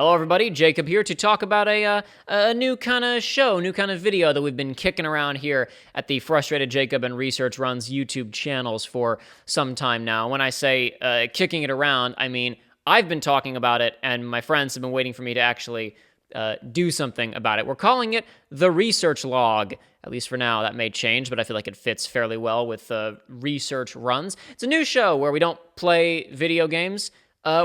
Hello, everybody. Jacob here to talk about a new kind of show, new kind of video that we've been kicking around here at the Frustrated Jacob and Research Runs YouTube channels for some time now. When I say kicking it around, I mean I've been talking about it, and my friends have been waiting for me to actually do something about it. We're calling it the Research Log. At least for now. That may change, but I feel like it fits fairly well with Research Runs. It's a new show where we don't play video games.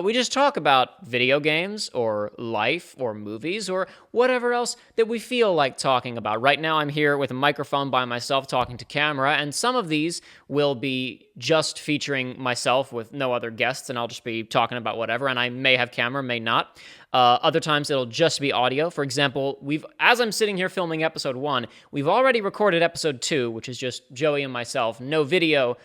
We just talk about video games or life or movies or whatever else that we feel like talking about. Right now, I'm here with a microphone by myself talking to camera, and some of these will be just featuring myself with no other guests, and I'll just be talking about whatever, and I may have camera, may not. Other times, it'll just be audio. For example, as I'm sitting here filming episode 1, we've already recorded episode 2, which is just Joey and myself, no video,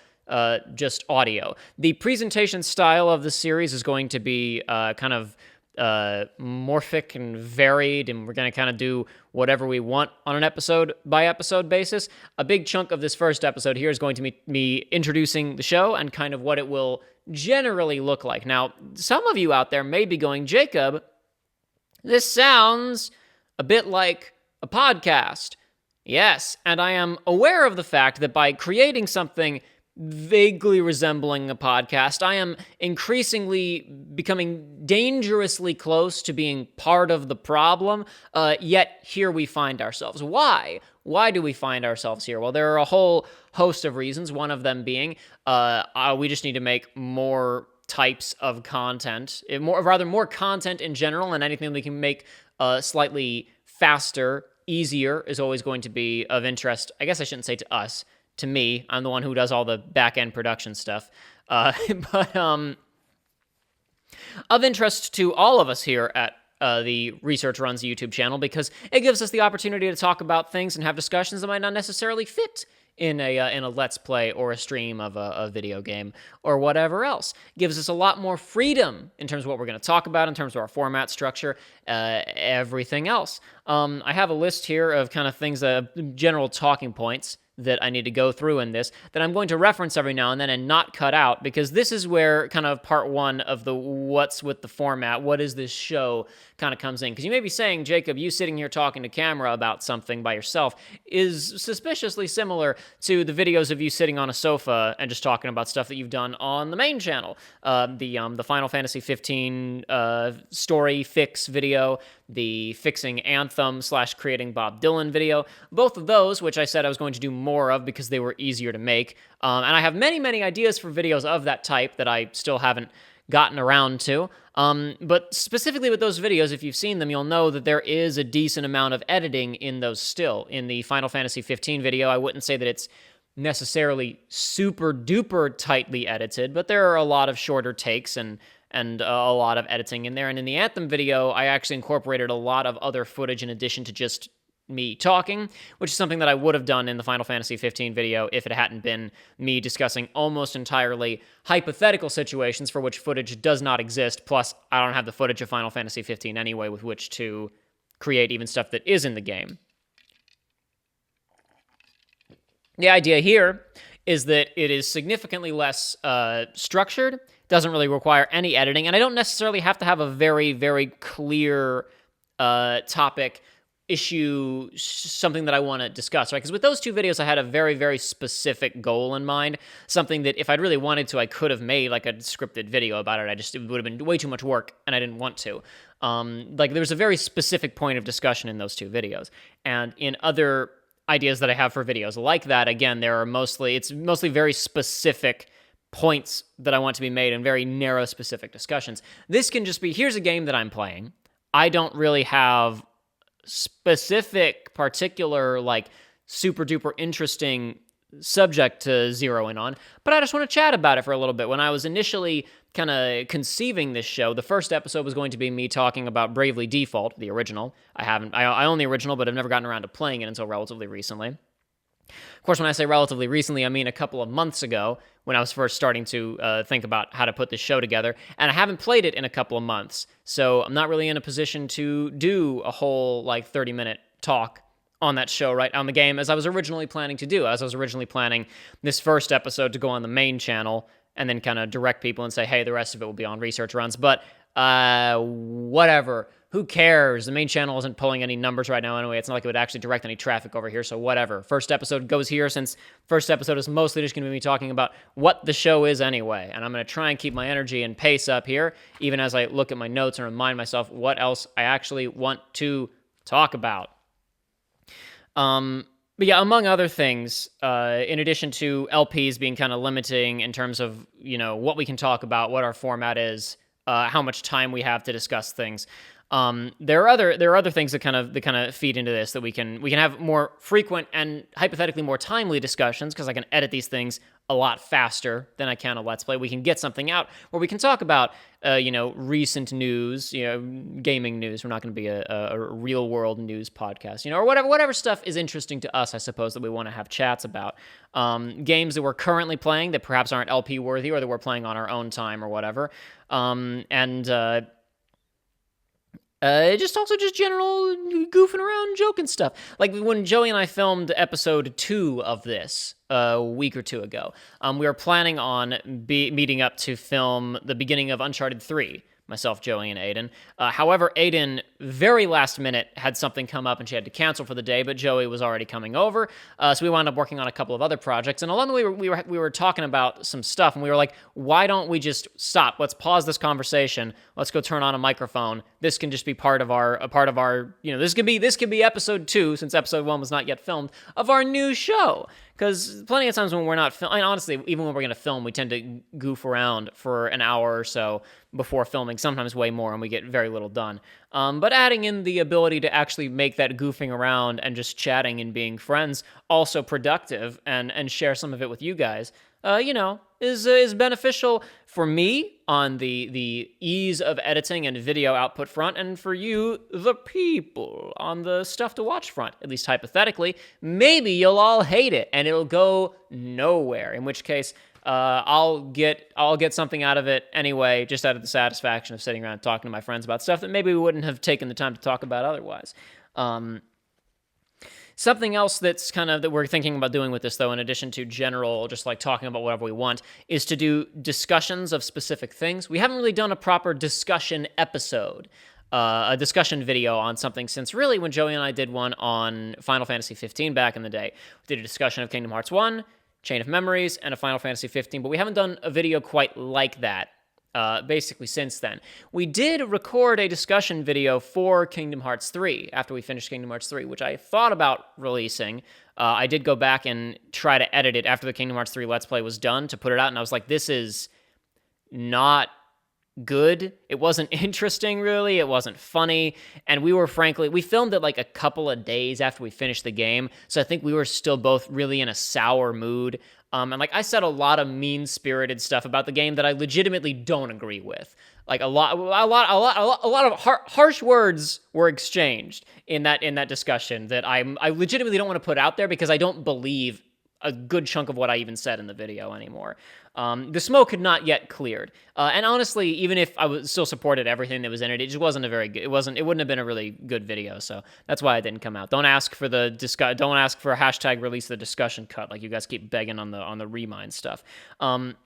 just audio. The presentation style of the series is going to be kind of morphic and varied, and we're going to kind of do whatever we want on an episode-by-episode basis. A big chunk of this first episode here is going to be me introducing the show and kind of what it will generally look like. Now, some of you out there may be going, Jacob, this sounds a bit like a podcast. Yes, and I am aware of the fact that by creating something vaguely resembling a podcast, I am increasingly becoming dangerously close to being part of the problem, yet here we find ourselves. Why? Why do we find ourselves here? Well, there are a whole host of reasons, one of them being we just need to make more types of content, more content in general, and anything we can make slightly faster, easier is always going to be of interest. I guess I shouldn't say to us, to me. I'm the one who does all the back-end production stuff. But of interest to all of us here at the Research Runs YouTube channel, because it gives us the opportunity to talk about things and have discussions that might not necessarily fit in a Let's Play or a stream of a video game or whatever else. It gives us a lot more freedom in terms of what we're going to talk about, in terms of our format structure, everything else. I have a list here of kind of things, general talking points that I need to go through in this, that I'm going to reference every now and then and not cut out, because this is where kind of part one of the what's with the format, what is this show, kind of comes in. Because you may be saying, Jacob, you sitting here talking to camera about something by yourself is suspiciously similar to the videos of you sitting on a sofa and just talking about stuff that you've done on the main channel. The Final Fantasy 15 story fix video, the fixing Anthem / creating Bob Dylan video, both of those, which I said I was going to do more of because they were easier to make. And I have many, many ideas for videos of that type that I still haven't gotten around to. But specifically with those videos, if you've seen them, you'll know that there is a decent amount of editing in those still. In the Final Fantasy 15 video, I wouldn't say that it's necessarily super duper tightly edited, but there are a lot of shorter takes and a lot of editing in there. And in the Anthem video, I actually incorporated a lot of other footage in addition to just me talking, which is something that I would have done in the Final Fantasy 15 video if it hadn't been me discussing almost entirely hypothetical situations for which footage does not exist, plus I don't have the footage of Final Fantasy 15 anyway with which to create even stuff that is in the game. The idea here is that it is significantly less structured, doesn't really require any editing, and I don't necessarily have to have a very, very clear topic, issue, something that I want to discuss, right? Because with those two videos, I had a very, very specific goal in mind, something that if I'd really wanted to, I could have made like a scripted video about it. It would have been way too much work, and I didn't want to. There was a very specific point of discussion in those two videos, and in other ideas that I have for videos like that, again, it's mostly very specific points that I want to be made in very narrow, specific discussions. This can just be, here's a game that I'm playing. I don't really have specific, particular, like, super duper interesting subject to zero in on, but I just want to chat about it for a little bit. When I was initially kind of conceiving this show, the first episode was going to be me talking about Bravely Default, the original. I own the original, but I've never gotten around to playing it until relatively recently. Of course, when I say relatively recently, I mean a couple of months ago when I was first starting to think about how to put this show together, and I haven't played it in a couple of months, so I'm not really in a position to do a whole, 30-minute talk on that show, right, on the game, as I was originally planning to do, as I was originally planning this first episode to go on the main channel, and then kind of direct people and say, hey, the rest of it will be on Research Runs, but whatever. Who cares? The main channel isn't pulling any numbers right now anyway. It's not like it would actually direct any traffic over here, so whatever. First episode goes here, since first episode is mostly just going to be me talking about what the show is anyway. And I'm going to try and keep my energy and pace up here, even as I look at my notes and remind myself what else I actually want to talk about. But yeah, among other things, in addition to LPs being kind of limiting in terms of, what we can talk about, what our format is, how much time we have to discuss things. There are other things that kind of feed into this, that we can have more frequent and hypothetically more timely discussions, because I can edit these things a lot faster than I can a Let's Play. We can get something out where we can talk about recent news, gaming news. We're not going to be a real world news podcast, or whatever stuff is interesting to us, I suppose, that we want to have chats about. Games that we're currently playing that perhaps aren't LP worthy, or that we're playing on our own time or whatever. Just general goofing around, joking stuff. Like when Joey and I filmed episode 2 of this a week or two ago, we were planning on meeting up to film the beginning of Uncharted 3. Myself, Joey, and Aiden. However, Aiden, very last minute, had something come up and she had to cancel for the day, but Joey was already coming over, so we wound up working on a couple of other projects. And along the way, we were talking about some stuff, and we were like, why don't we just stop? Let's pause this conversation. Let's go turn on a microphone. This can just be part of our, this could be episode 2, since episode 1 was not yet filmed, of our new show. Because plenty of times when we're not filming, honestly, even when we're going to film, we tend to goof around for an hour or so before filming, sometimes way more, and we get very little done. But adding in the ability to actually make that goofing around and just chatting and being friends also productive, and share some of it with you guys, is beneficial for me on the ease of editing and video output front, and for you, the people, on the stuff to watch front, at least hypothetically. Maybe you'll all hate it, and it'll go nowhere, in which case, I'll get something out of it anyway, just out of the satisfaction of sitting around talking to my friends about stuff that maybe we wouldn't have taken the time to talk about otherwise. Something else that we're thinking about doing with this, though, in addition to general, just like talking about whatever we want, is to do discussions of specific things. We haven't really done a proper discussion episode, a discussion video on something since really when Joey and I did one on Final Fantasy 15 back in the day. We did a discussion of Kingdom Hearts 1, Chain of Memories, and a Final Fantasy 15, but we haven't done a video quite like that. Basically since then. We did record a discussion video for Kingdom Hearts 3 after we finished Kingdom Hearts 3, which I thought about releasing. I did go back and try to edit it after the Kingdom Hearts 3 Let's Play was done to put it out, and I was like, this is not good. It wasn't interesting, really. It wasn't funny. And we filmed it like a couple of days after we finished the game, so I think we were still both really in a sour mood. And I said a lot of mean-spirited stuff about the game that I legitimately don't agree with. Like a lot of harsh words were exchanged in that discussion that I legitimately don't want to put out there, because I don't believe a good chunk of what I even said in the video anymore. The smoke had not yet cleared, and honestly, even if I was still supported everything that was in it, it just wasn't a very good. It wouldn't have been a really good video. So that's why it didn't come out. Don't ask for Don't ask for hashtag release the discussion cut, like you guys keep begging on the Remind stuff. But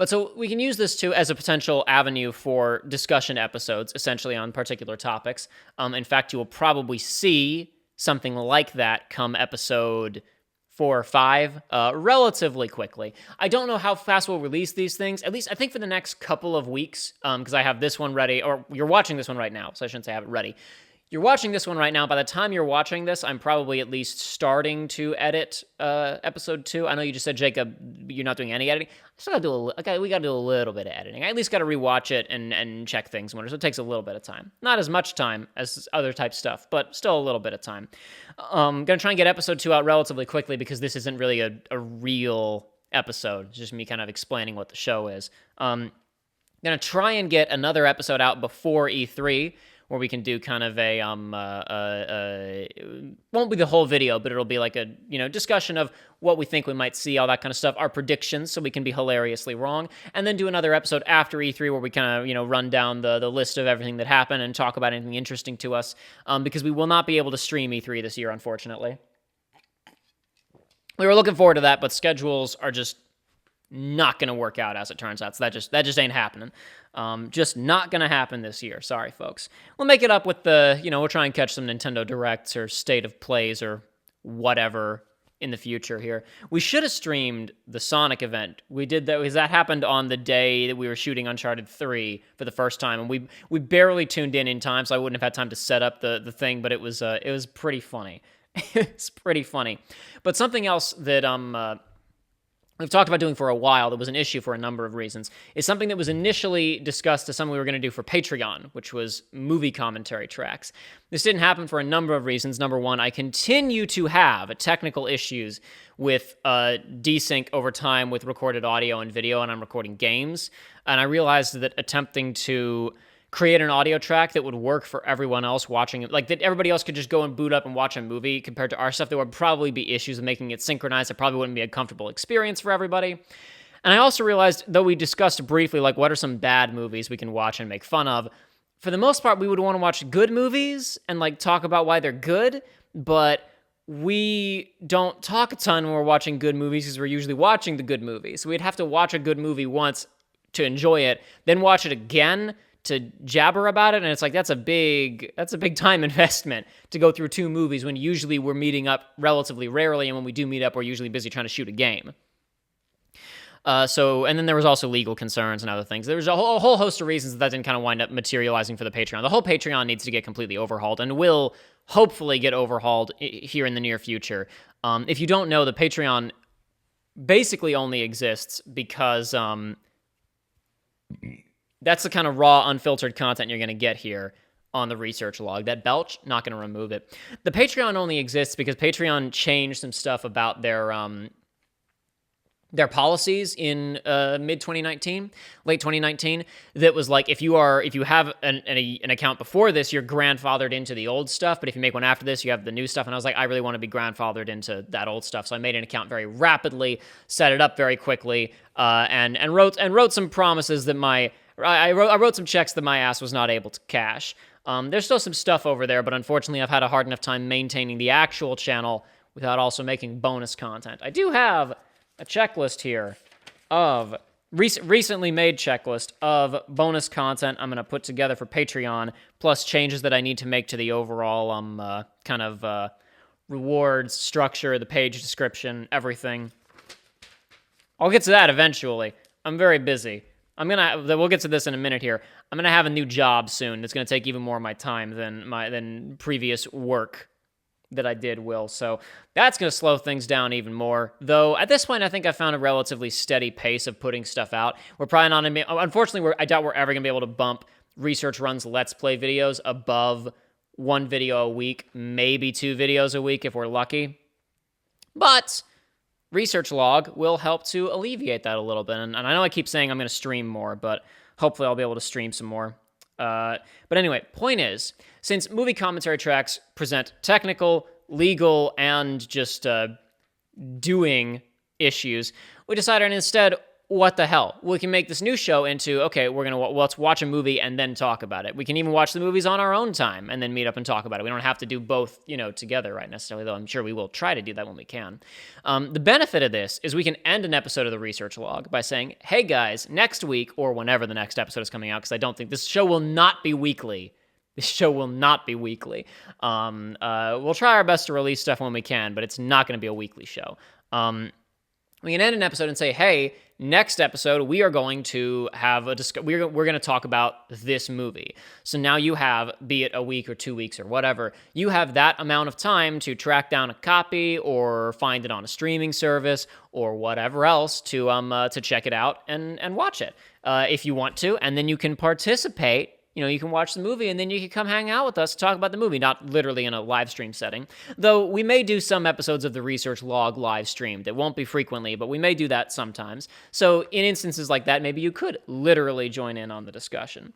so we can use this too as a potential avenue for discussion episodes, essentially on particular topics. In fact, you will probably see something like that come episode 4 or 5 relatively quickly. I don't know how fast we'll release these things, at least I think for the next couple of weeks, because I have this one ready, or you're watching this one right now, so I shouldn't say I have it ready. You're watching this one right now. By the time you're watching this, I'm probably at least starting to edit episode 2. I know you just said, Jacob, you're not doing any editing. I still we got to do a little bit of editing. I at least got to rewatch it and check things, so it takes a little bit of time. Not as much time as other type stuff, but still a little bit of time. I'm going to try and get episode 2 out relatively quickly, because this isn't really a real episode. It's just me kind of explaining what the show is. I'm going to try and get another episode out before E3, where we can do kind of a won't be the whole video, but it'll be like a discussion of what we think we might see, all that kind of stuff, our predictions, so we can be hilariously wrong, and then do another episode after E3 where we kind of run down the list of everything that happened and talk about anything interesting to us, because we will not be able to stream E3 this year, unfortunately. We were looking forward to that, but schedules are just not going to work out, as it turns out. So that just ain't happening. Just not going to happen this year. Sorry, folks. We'll make it up with we'll try and catch some Nintendo Directs or State of Plays or whatever in the future here. We should have streamed the Sonic event. We did that because that happened on the day that we were shooting Uncharted 3 for the first time, and we barely tuned in time, so I wouldn't have had time to set up the thing, but it was pretty funny. It's pretty funny. But something else that we've talked about doing for a while that was an issue for a number of reasons is something that was initially discussed as something we were going to do for Patreon, which was movie commentary tracks. This didn't happen for a number of reasons. Number one, I continue to have technical issues with desync over time with recorded audio and video, and I'm recording games. And I realized that attempting to create an audio track that would work for everyone else watching it, like that everybody else could just go and boot up and watch a movie compared to our stuff, there would probably be issues with making it synchronized. It probably wouldn't be a comfortable experience for everybody. And I also realized, though we discussed briefly, like, what are some bad movies we can watch and make fun of, for the most part, we would want to watch good movies and, like, talk about why they're good, but we don't talk a ton when we're watching good movies because we're usually watching the good movies. So we'd have to watch a good movie once to enjoy it, then watch it again to jabber about it, and it's like that's a big time investment to go through two movies when usually we're meeting up relatively rarely, and when we do meet up, we're usually busy trying to shoot a game. And then there was also legal concerns and other things. There was a whole host of reasons that didn't kind of wind up materializing for the Patreon. The whole Patreon needs to get completely overhauled, and will hopefully get overhauled here in the near future. If you don't know, the Patreon basically only exists because that's the kind of raw, unfiltered content you're going to get here on the research log. That belch, not going to remove it. The Patreon only exists because Patreon changed some stuff about their policies in late 2019, that was like, if you have an account before this, you're grandfathered into the old stuff, but if you make one after this, you have the new stuff. And I was like, I really want to be grandfathered into that old stuff, so I made an account very rapidly, set it up very quickly, and wrote some promises that I wrote some checks that my ass was not able to cash. There's still some stuff over there, but unfortunately I've had a hard enough time maintaining the actual channel without also making bonus content. I do have a checklist here of recently made checklist of bonus content I'm going to put together for Patreon, plus changes that I need to make to the overall rewards structure, the page description, everything. I'll get to that eventually. I'm very busy. We'll get to this in a minute here. I'm gonna have a new job soon. It's gonna take even more of my time than previous work that I did will. So that's gonna slow things down even more. Though at this point, I think I found a relatively steady pace of putting stuff out. We're probably not. Unfortunately, I doubt we're ever gonna be able to bump Research Runs Let's Play videos above one video a week, maybe 2 videos a week if we're lucky. But Research Log will help to alleviate that a little bit. And I know I keep saying I'm going to stream more, but hopefully I'll be able to stream some more. But anyway, point is, since movie commentary tracks present technical, legal, and just doing issues, we decided instead, what the hell? We can make this new show into, okay, let's watch a movie and then talk about it. We can even watch the movies on our own time and then meet up and talk about it. We don't have to do both, together, right, necessarily, though I'm sure we will try to do that when we can. The benefit of this is we can end an episode of the Research Log by saying, hey guys, next week, or whenever the next episode is coming out, because I don't think this show will not be weekly. This show will not be weekly. We'll try our best to release stuff when we can, but it's not going to be a weekly show. We can end an episode and say, hey, next episode, we are going to have we're going to talk about this movie. So now you have, be it a week or 2 weeks or whatever, you have that amount of time to track down a copy or find it on a streaming service or whatever else to check it out and watch it if you want to. And then you can participate. You can watch the movie, and then you can come hang out with us to talk about the movie, not literally in a live stream setting. Though we may do some episodes of the Research Log live streamed. It won't be frequently, but we may do that sometimes. So in instances like that, maybe you could literally join in on the discussion.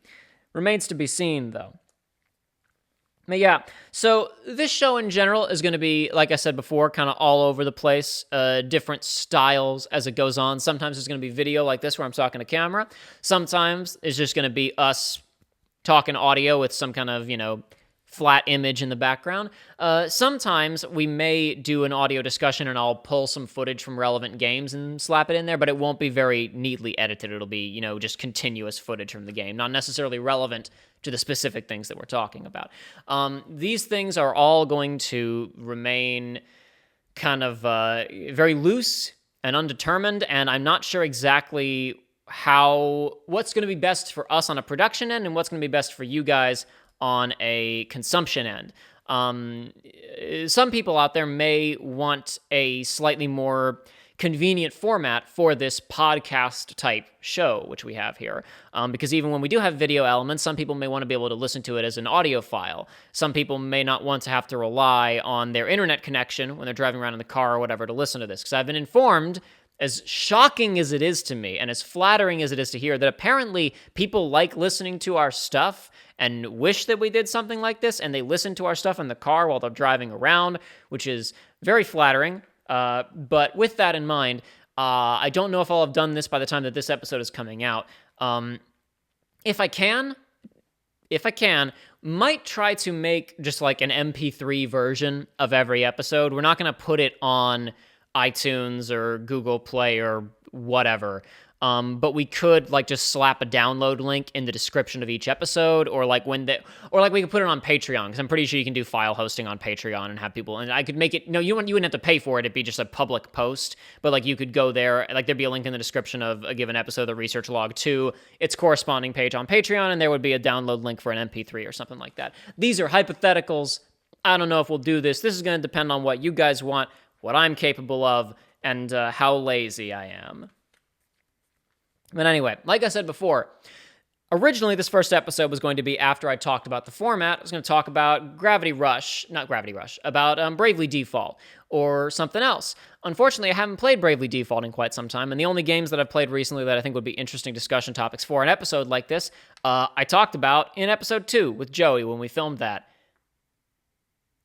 Remains to be seen, though. But yeah, so this show in general is going to be, like I said before, kind of all over the place, different styles as it goes on. Sometimes it's going to be video like this where I'm talking to camera. Sometimes it's just going to be us talking audio with some kind of, flat image in the background. Sometimes we may do an audio discussion and I'll pull some footage from relevant games and slap it in there, but it won't be very neatly edited. It'll be, just continuous footage from the game, not necessarily relevant to the specific things that we're talking about. These things are all going to remain kind of very loose and undetermined, and I'm not sure exactly what's going to be best for us on a production end and what's going to be best for you guys on a consumption end. Some people out there may want a slightly more convenient format for this podcast type show, which we have here. Because even when we do have video elements, some people may want to be able to listen to it as an audio file. Some people may not want to have to rely on their internet connection when they're driving around in the car or whatever to listen to this. Because I've been informed, as shocking as it is to me and as flattering as it is to hear, that apparently people like listening to our stuff and wish that we did something like this, and they listen to our stuff in the car while they're driving around, which is very flattering. But with that in mind, I don't know if I'll have done this by the time that this episode is coming out. If I can, might try to make just like an MP3 version of every episode. We're not going to put it on iTunes or Google Play or whatever. But we could like just slap a download link in the description of each episode, or like we could put it on Patreon, because I'm pretty sure you can do file hosting on Patreon and have people, and I could make it, no, you wouldn't have to pay for it. It'd be just a public post, but like you could go there, like there'd be a link in the description of a given episode of the Research Log to its corresponding page on Patreon, and there would be a download link for an MP3 or something like that. These are hypotheticals. I don't know if we'll do this. This is going to depend on what you guys want, what I'm capable of, and how lazy I am. But anyway, like I said before, originally this first episode was going to be after I talked about the format. I was going to talk about about Bravely Default or something else. Unfortunately, I haven't played Bravely Default in quite some time, and the only games that I've played recently that I think would be interesting discussion topics for an episode like this, I talked about in episode 2 with Joey when we filmed that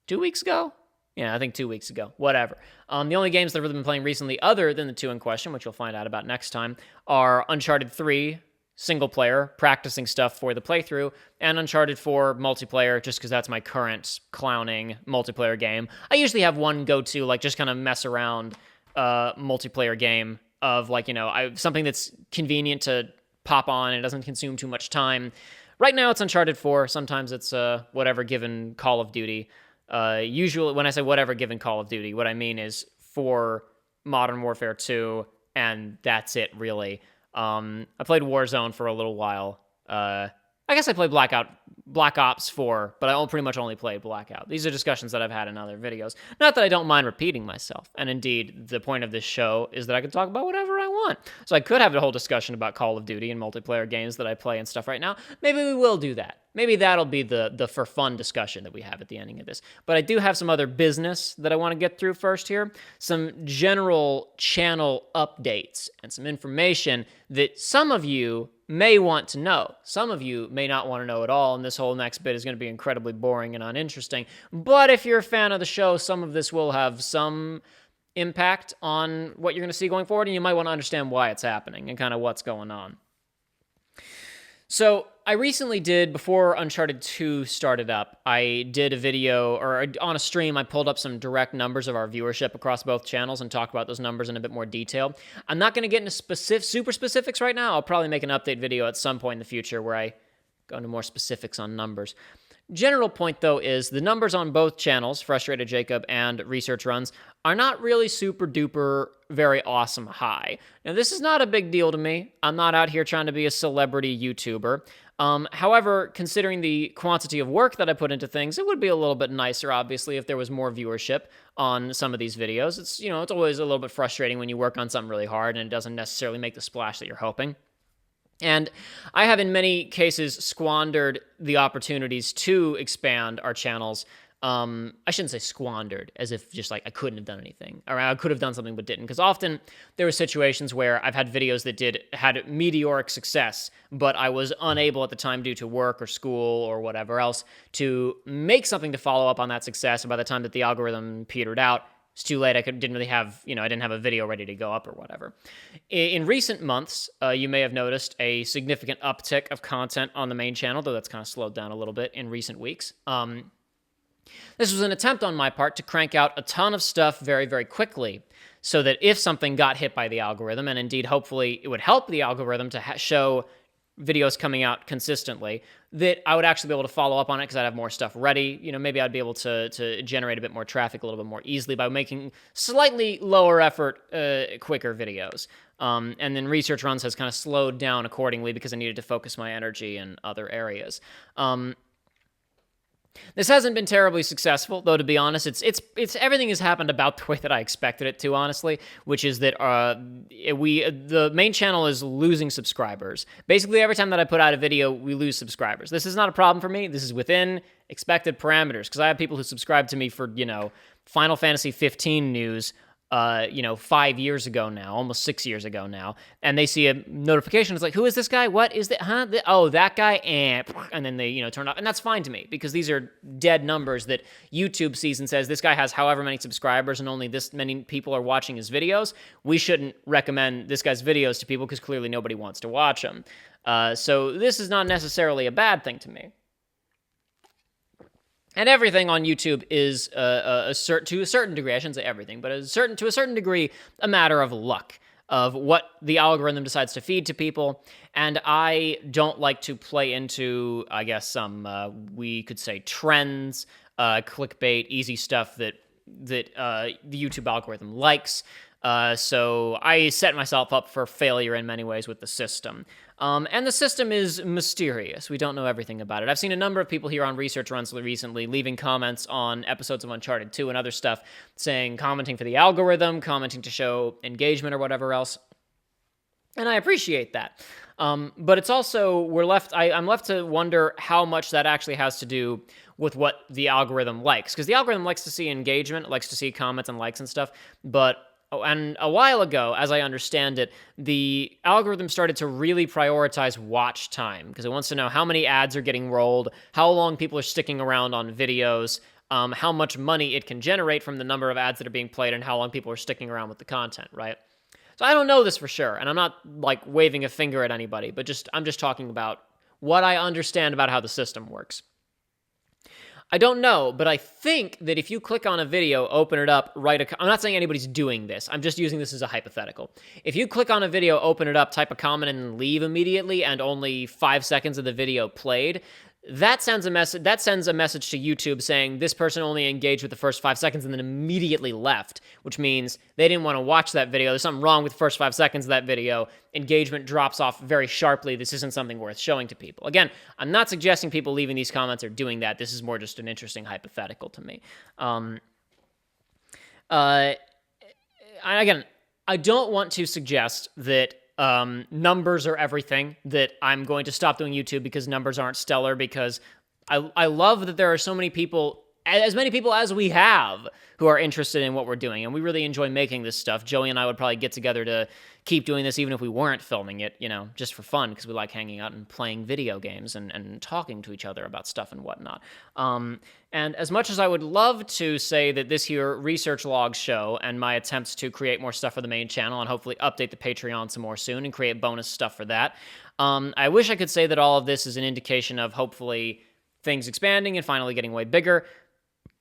2 weeks ago? Yeah, I think 2 weeks ago. Whatever. The only games that I've really been playing recently, other than the two in question, which you'll find out about next time, are Uncharted 3, single player, practicing stuff for the playthrough, and Uncharted 4 multiplayer, just because that's my current clowning multiplayer game. I usually have one go-to, like just kind of mess around multiplayer game of like, something that's convenient to pop on and it doesn't consume too much time. Right now it's Uncharted 4. Sometimes it's whatever given Call of Duty. Usually, when I say whatever given Call of Duty, what I mean is for Modern Warfare 2, and that's it, really. I played Warzone for a little while. I guess I played Black Ops 4, but I pretty much only played Blackout. These are discussions that I've had in other videos. Not that I don't mind repeating myself, and indeed, the point of this show is that I can talk about whatever I want. So I could have a whole discussion about Call of Duty and multiplayer games that I play and stuff right now. Maybe we will do that. Maybe that'll be the for fun discussion that we have at the ending of this. But I do have some other business that I want to get through first here. Some general channel updates and some information that some of you may want to know. Some of you may not want to know at all, and this whole next bit is going to be incredibly boring and uninteresting. But if you're a fan of the show, some of this will have some impact on what you're going to see going forward, and you might want to understand why it's happening and kind of what's going on. So I recently did, before Uncharted 2 started up, I did a video, or on a stream, I pulled up some direct numbers of our viewership across both channels and talked about those numbers in a bit more detail. I'm not going to get into super specifics right now. I'll probably make an update video at some point in the future where I go into more specifics on numbers. General point, though, is the numbers on both channels, Frustrated Jacob and Research Runs, are not really super duper very awesome high. Now, this is not a big deal to me. I'm not out here trying to be a celebrity YouTuber. However, considering the quantity of work that I put into things, it would be a little bit nicer, obviously, if there was more viewership on some of these videos. It's, it's always a little bit frustrating when you work on something really hard and it doesn't necessarily make the splash that you're hoping. And I have in many cases squandered the opportunities to expand our channels. I shouldn't say squandered, as if just like I couldn't have done anything, or I could have done something but didn't. Because often there were situations where I've had videos that had meteoric success, but I was unable at the time due to work or school or whatever else to make something to follow up on that success. And by the time that the algorithm petered out, it's too late. I didn't really have, I didn't have a video ready to go up or whatever. In recent months, you may have noticed a significant uptick of content on the main channel, though that's kind of slowed down a little bit in recent weeks. This was an attempt on my part to crank out a ton of stuff very, very quickly, so that if something got hit by the algorithm, and indeed hopefully it would help the algorithm to show videos coming out consistently, that I would actually be able to follow up on it because I'd have more stuff ready. Maybe I'd be able to generate a bit more traffic a little bit more easily by making slightly lower effort, quicker videos. And then research runs has kind of slowed down accordingly because I needed to focus my energy in other areas. This hasn't been terribly successful, though. To be honest, it's everything has happened about the way that I expected it to, honestly. Which is that the main channel is losing subscribers. Basically, every time that I put out a video, we lose subscribers. This is not a problem for me. This is within expected parameters because I have people who subscribe to me for Final Fantasy 15 news. 5 years ago now, almost 6 years ago now, and they see a notification. It's like, who is this guy? What is that? Huh? Oh, that guy? And then they, turn off. And that's fine to me because these are dead numbers that YouTube sees and says, this guy has however many subscribers and only this many people are watching his videos. We shouldn't recommend this guy's videos to people because clearly nobody wants to watch them. So this is not necessarily a bad thing to me. And everything on YouTube is to a certain degree, I shouldn't say everything, but to a certain degree, a matter of luck, of what the algorithm decides to feed to people. And I don't like to play into, I guess, some, we could say, trends, clickbait, easy stuff that the YouTube algorithm likes. So I set myself up for failure in many ways with the system. And the system is mysterious. We don't know everything about it. I've seen a number of people here on Research Runs recently leaving comments on episodes of Uncharted 2 and other stuff, commenting for the algorithm, commenting to show engagement or whatever else. And I appreciate that. But it's also, I'm left to wonder how much that actually has to do with what the algorithm likes. Because the algorithm likes to see engagement, likes to see comments and likes and stuff, and a while ago, as I understand it, the algorithm started to really prioritize watch time because it wants to know how many ads are getting rolled, how long people are sticking around on videos, how much money it can generate from the number of ads that are being played, and how long people are sticking around with the content, right? So I don't know this for sure, and I'm not waving a finger at anybody, but I'm just talking about what I understand about how the system works. I don't know, but I think that if you click on a video, open it up, I'm not saying anybody's doing this. I'm just using this as a hypothetical. If you click on a video, open it up, type a comment, and leave immediately, and only 5 seconds of the video played, that sends a message to YouTube saying this person only engaged with the first 5 seconds and then immediately left, which means they didn't want to watch that video. There's something wrong with the first 5 seconds of that video. Engagement drops off very sharply. This isn't something worth showing to people. Again, I'm not suggesting people leaving these comments are doing that. This is more just an interesting hypothetical to me. Again, I don't want to suggest that numbers are everything, that I'm going to stop doing YouTube because numbers aren't stellar, because I love that there are so many people, as many people as we have, who are interested in what we're doing, and we really enjoy making this stuff. Joey and I would probably get together to keep doing this even if we weren't filming it, just for fun, because we like hanging out and playing video games and talking to each other about stuff and whatnot. And as much as I would love to say that this here research log show and my attempts to create more stuff for the main channel and hopefully update the Patreon some more soon and create bonus stuff for that, I wish I could say that all of this is an indication of hopefully things expanding and finally getting way bigger,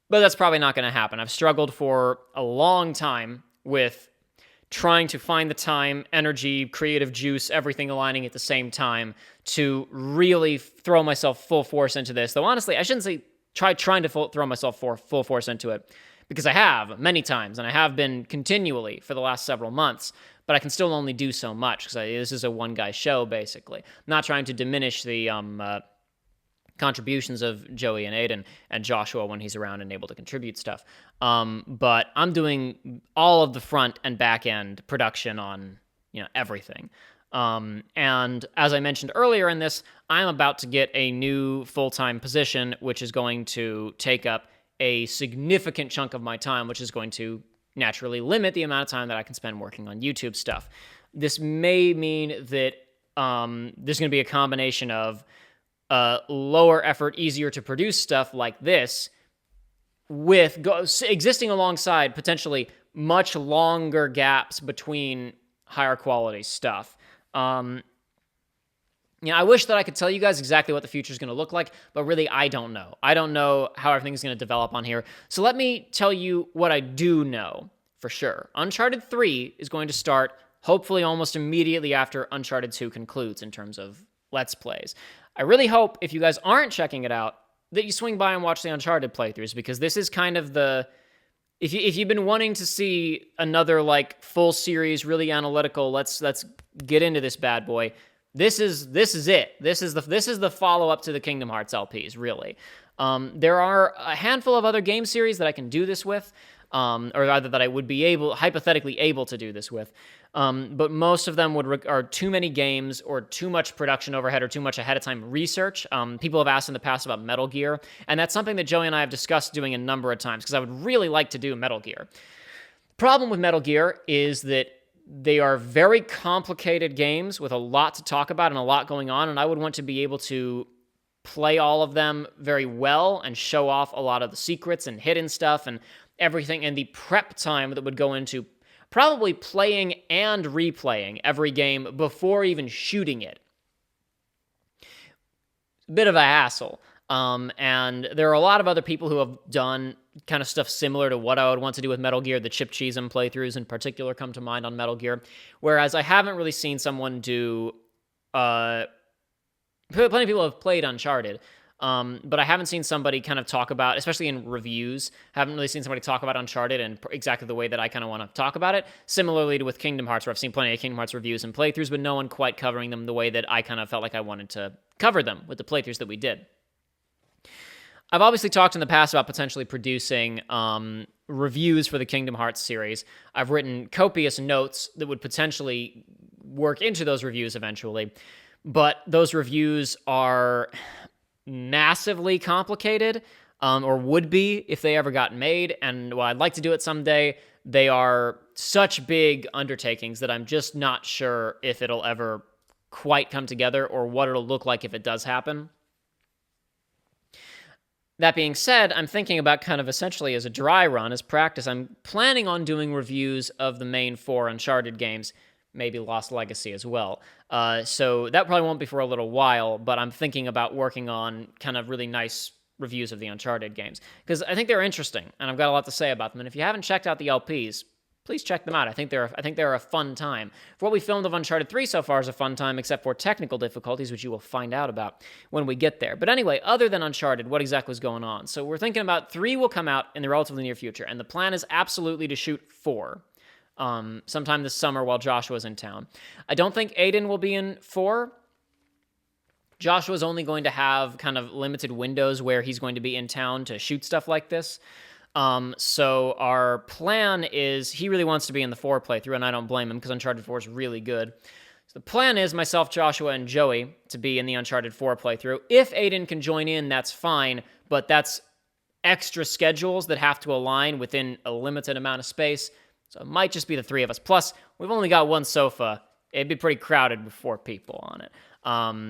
but that's probably not going to happen. I've struggled for a long time with trying to find the time, energy, creative juice, everything aligning at the same time to really throw myself full force into this. Though honestly, I shouldn't say trying to throw myself full force into it, because I have many times, and I have been continually for the last several months, but I can still only do so much because this is a one-guy show, basically. I'm not trying to diminish the contributions of Joey and Aiden and Joshua when he's around and able to contribute stuff. But I'm doing all of the front and back end production on, everything. And as I mentioned earlier in this, I'm about to get a new full-time position, which is going to take up a significant chunk of my time, which is going to naturally limit the amount of time that I can spend working on YouTube stuff. This may mean that there's going to be a combination of lower effort, easier to produce stuff like this, with existing alongside potentially much longer gaps between higher quality stuff. I wish that I could tell you guys exactly what the future is going to look like, but really, I don't know. I don't know how everything's going to develop on here. So let me tell you what I do know for sure. Uncharted 3 is going to start hopefully almost immediately after Uncharted 2 concludes in terms of Let's Plays. I really hope if you guys aren't checking it out, that you swing by and watch the Uncharted playthroughs, because this is kind of the... If you've been wanting to see another like full series, really analytical, let's get into this bad boy. This is it. This is the follow up to the Kingdom Hearts LPs. Really, there are a handful of other game series that I can do this with, or rather that I would be hypothetically able to do this with. But most of them are too many games or too much production overhead or too much ahead of time research. People have asked in the past about Metal Gear, and that's something that Joey and I have discussed doing a number of times because I would really like to do Metal Gear. The problem with Metal Gear is that they are very complicated games with a lot to talk about and a lot going on, and I would want to be able to play all of them very well and show off a lot of the secrets and hidden stuff and everything, and the prep time that would go into probably playing and replaying every game before even shooting it. Bit of a hassle. And there are a lot of other people who have done kind of stuff similar to what I would want to do with Metal Gear. The Chip Cheesem playthroughs in particular come to mind on Metal Gear. Whereas I haven't really seen someone do... plenty of people have played Uncharted, but I haven't seen somebody kind of talk about, especially in reviews, haven't really seen somebody talk about Uncharted in exactly the way that I kind of want to talk about it. Similarly to with Kingdom Hearts, where I've seen plenty of Kingdom Hearts reviews and playthroughs, but no one quite covering them the way that I kind of felt like I wanted to cover them with the playthroughs that we did. I've obviously talked in the past about potentially producing reviews for the Kingdom Hearts series. I've written copious notes that would potentially work into those reviews eventually, but those reviews are massively complicated, or would be if they ever got made, and while I'd like to do it someday, they are such big undertakings that I'm just not sure if it'll ever quite come together or what it'll look like if it does happen. That being said, I'm thinking about kind of essentially as a dry run, as practice, I'm planning on doing reviews of the main 4 Uncharted games, maybe Lost Legacy as well. So that probably won't be for a little while, but I'm thinking about working on kind of really nice reviews of the Uncharted games, because I think they're interesting, and I've got a lot to say about them. And if you haven't checked out the LPs, please check them out. I think they're a fun time. For what we filmed of Uncharted 3 so far is a fun time, except for technical difficulties, which you will find out about when we get there. But anyway, other than Uncharted, what exactly is going on? So we're thinking about 3 will come out in the relatively near future, and the plan is absolutely to shoot 4 sometime this summer while Joshua's in town. I don't think Aiden will be in 4. Joshua's only going to have kind of limited windows where he's going to be in town to shoot stuff like this. So our plan is he really wants to be in the 4 playthrough, and I don't blame him because Uncharted 4 is really good. So the plan is myself, Joshua, and Joey to be in the Uncharted 4 playthrough. If Aiden can join in, that's fine, but that's extra schedules that have to align within a limited amount of space. So it might just be the 3 of us. Plus, we've only got 1 sofa. It'd be pretty crowded with 4 people on it.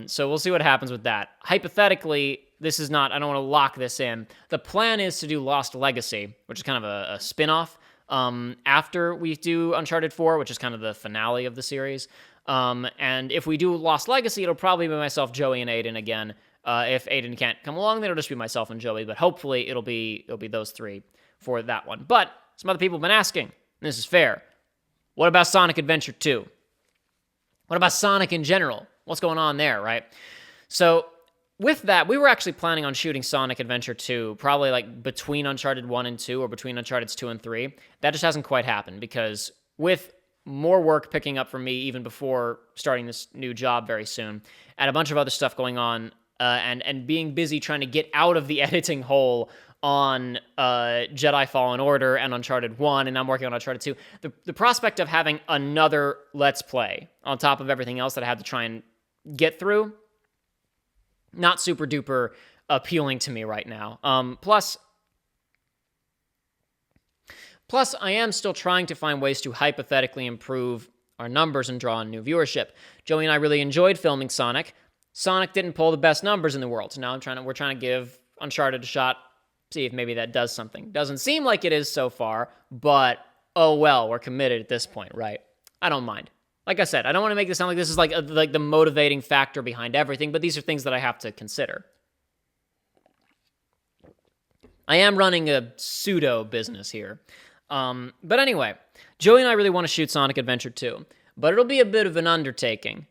So we'll see what happens with that. Hypothetically, this is not, I don't want to lock this in. The plan is to do Lost Legacy, which is kind of a spin-off, after we do Uncharted 4, which is kind of the finale of the series. And if we do Lost Legacy, it'll probably be myself, Joey, and Aiden again. If Aiden can't come along, then it'll just be myself and Joey, but hopefully it'll be those 3 for that one. But some other people have been asking, and this is fair, what about Sonic Adventure 2? What about Sonic in general? What's going on there, right? So with that, we were actually planning on shooting Sonic Adventure 2, probably like between Uncharted 1 and 2 or between Uncharted 2 and 3. That just hasn't quite happened because with more work picking up for me even before starting this new job very soon, and a bunch of other stuff going on, and being busy trying to get out of the editing hole on Jedi Fallen Order and Uncharted 1, and I'm working on Uncharted 2. The prospect of having another Let's Play on top of everything else that I had to try and get through, not super duper appealing to me right now. Plus, I am still trying to find ways to hypothetically improve our numbers and draw in new viewership. Joey and I really enjoyed filming Sonic. Sonic didn't pull the best numbers in the world, so now we're trying to give Uncharted a shot, see if maybe that does something. Doesn't seem like it is so far, but oh well, we're committed at this point, right? I don't mind. Like I said, I don't want to make this sound like this is like the motivating factor behind everything, but these are things that I have to consider. I am running a pseudo business here. But anyway, Joey and I really want to shoot Sonic Adventure 2, but it'll be a bit of an undertaking.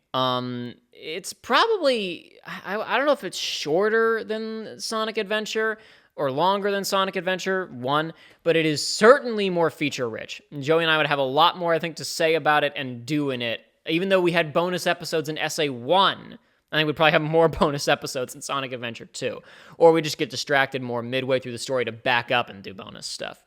It's probably, I don't know if it's shorter than Sonic Adventure or longer than Sonic Adventure 1, but it is certainly more feature-rich. Joey and I would have a lot more, I think, to say about it and do in it. Even though we had bonus episodes in SA1, I think we'd probably have more bonus episodes in Sonic Adventure 2. Or we just get distracted more midway through the story to back up and do bonus stuff.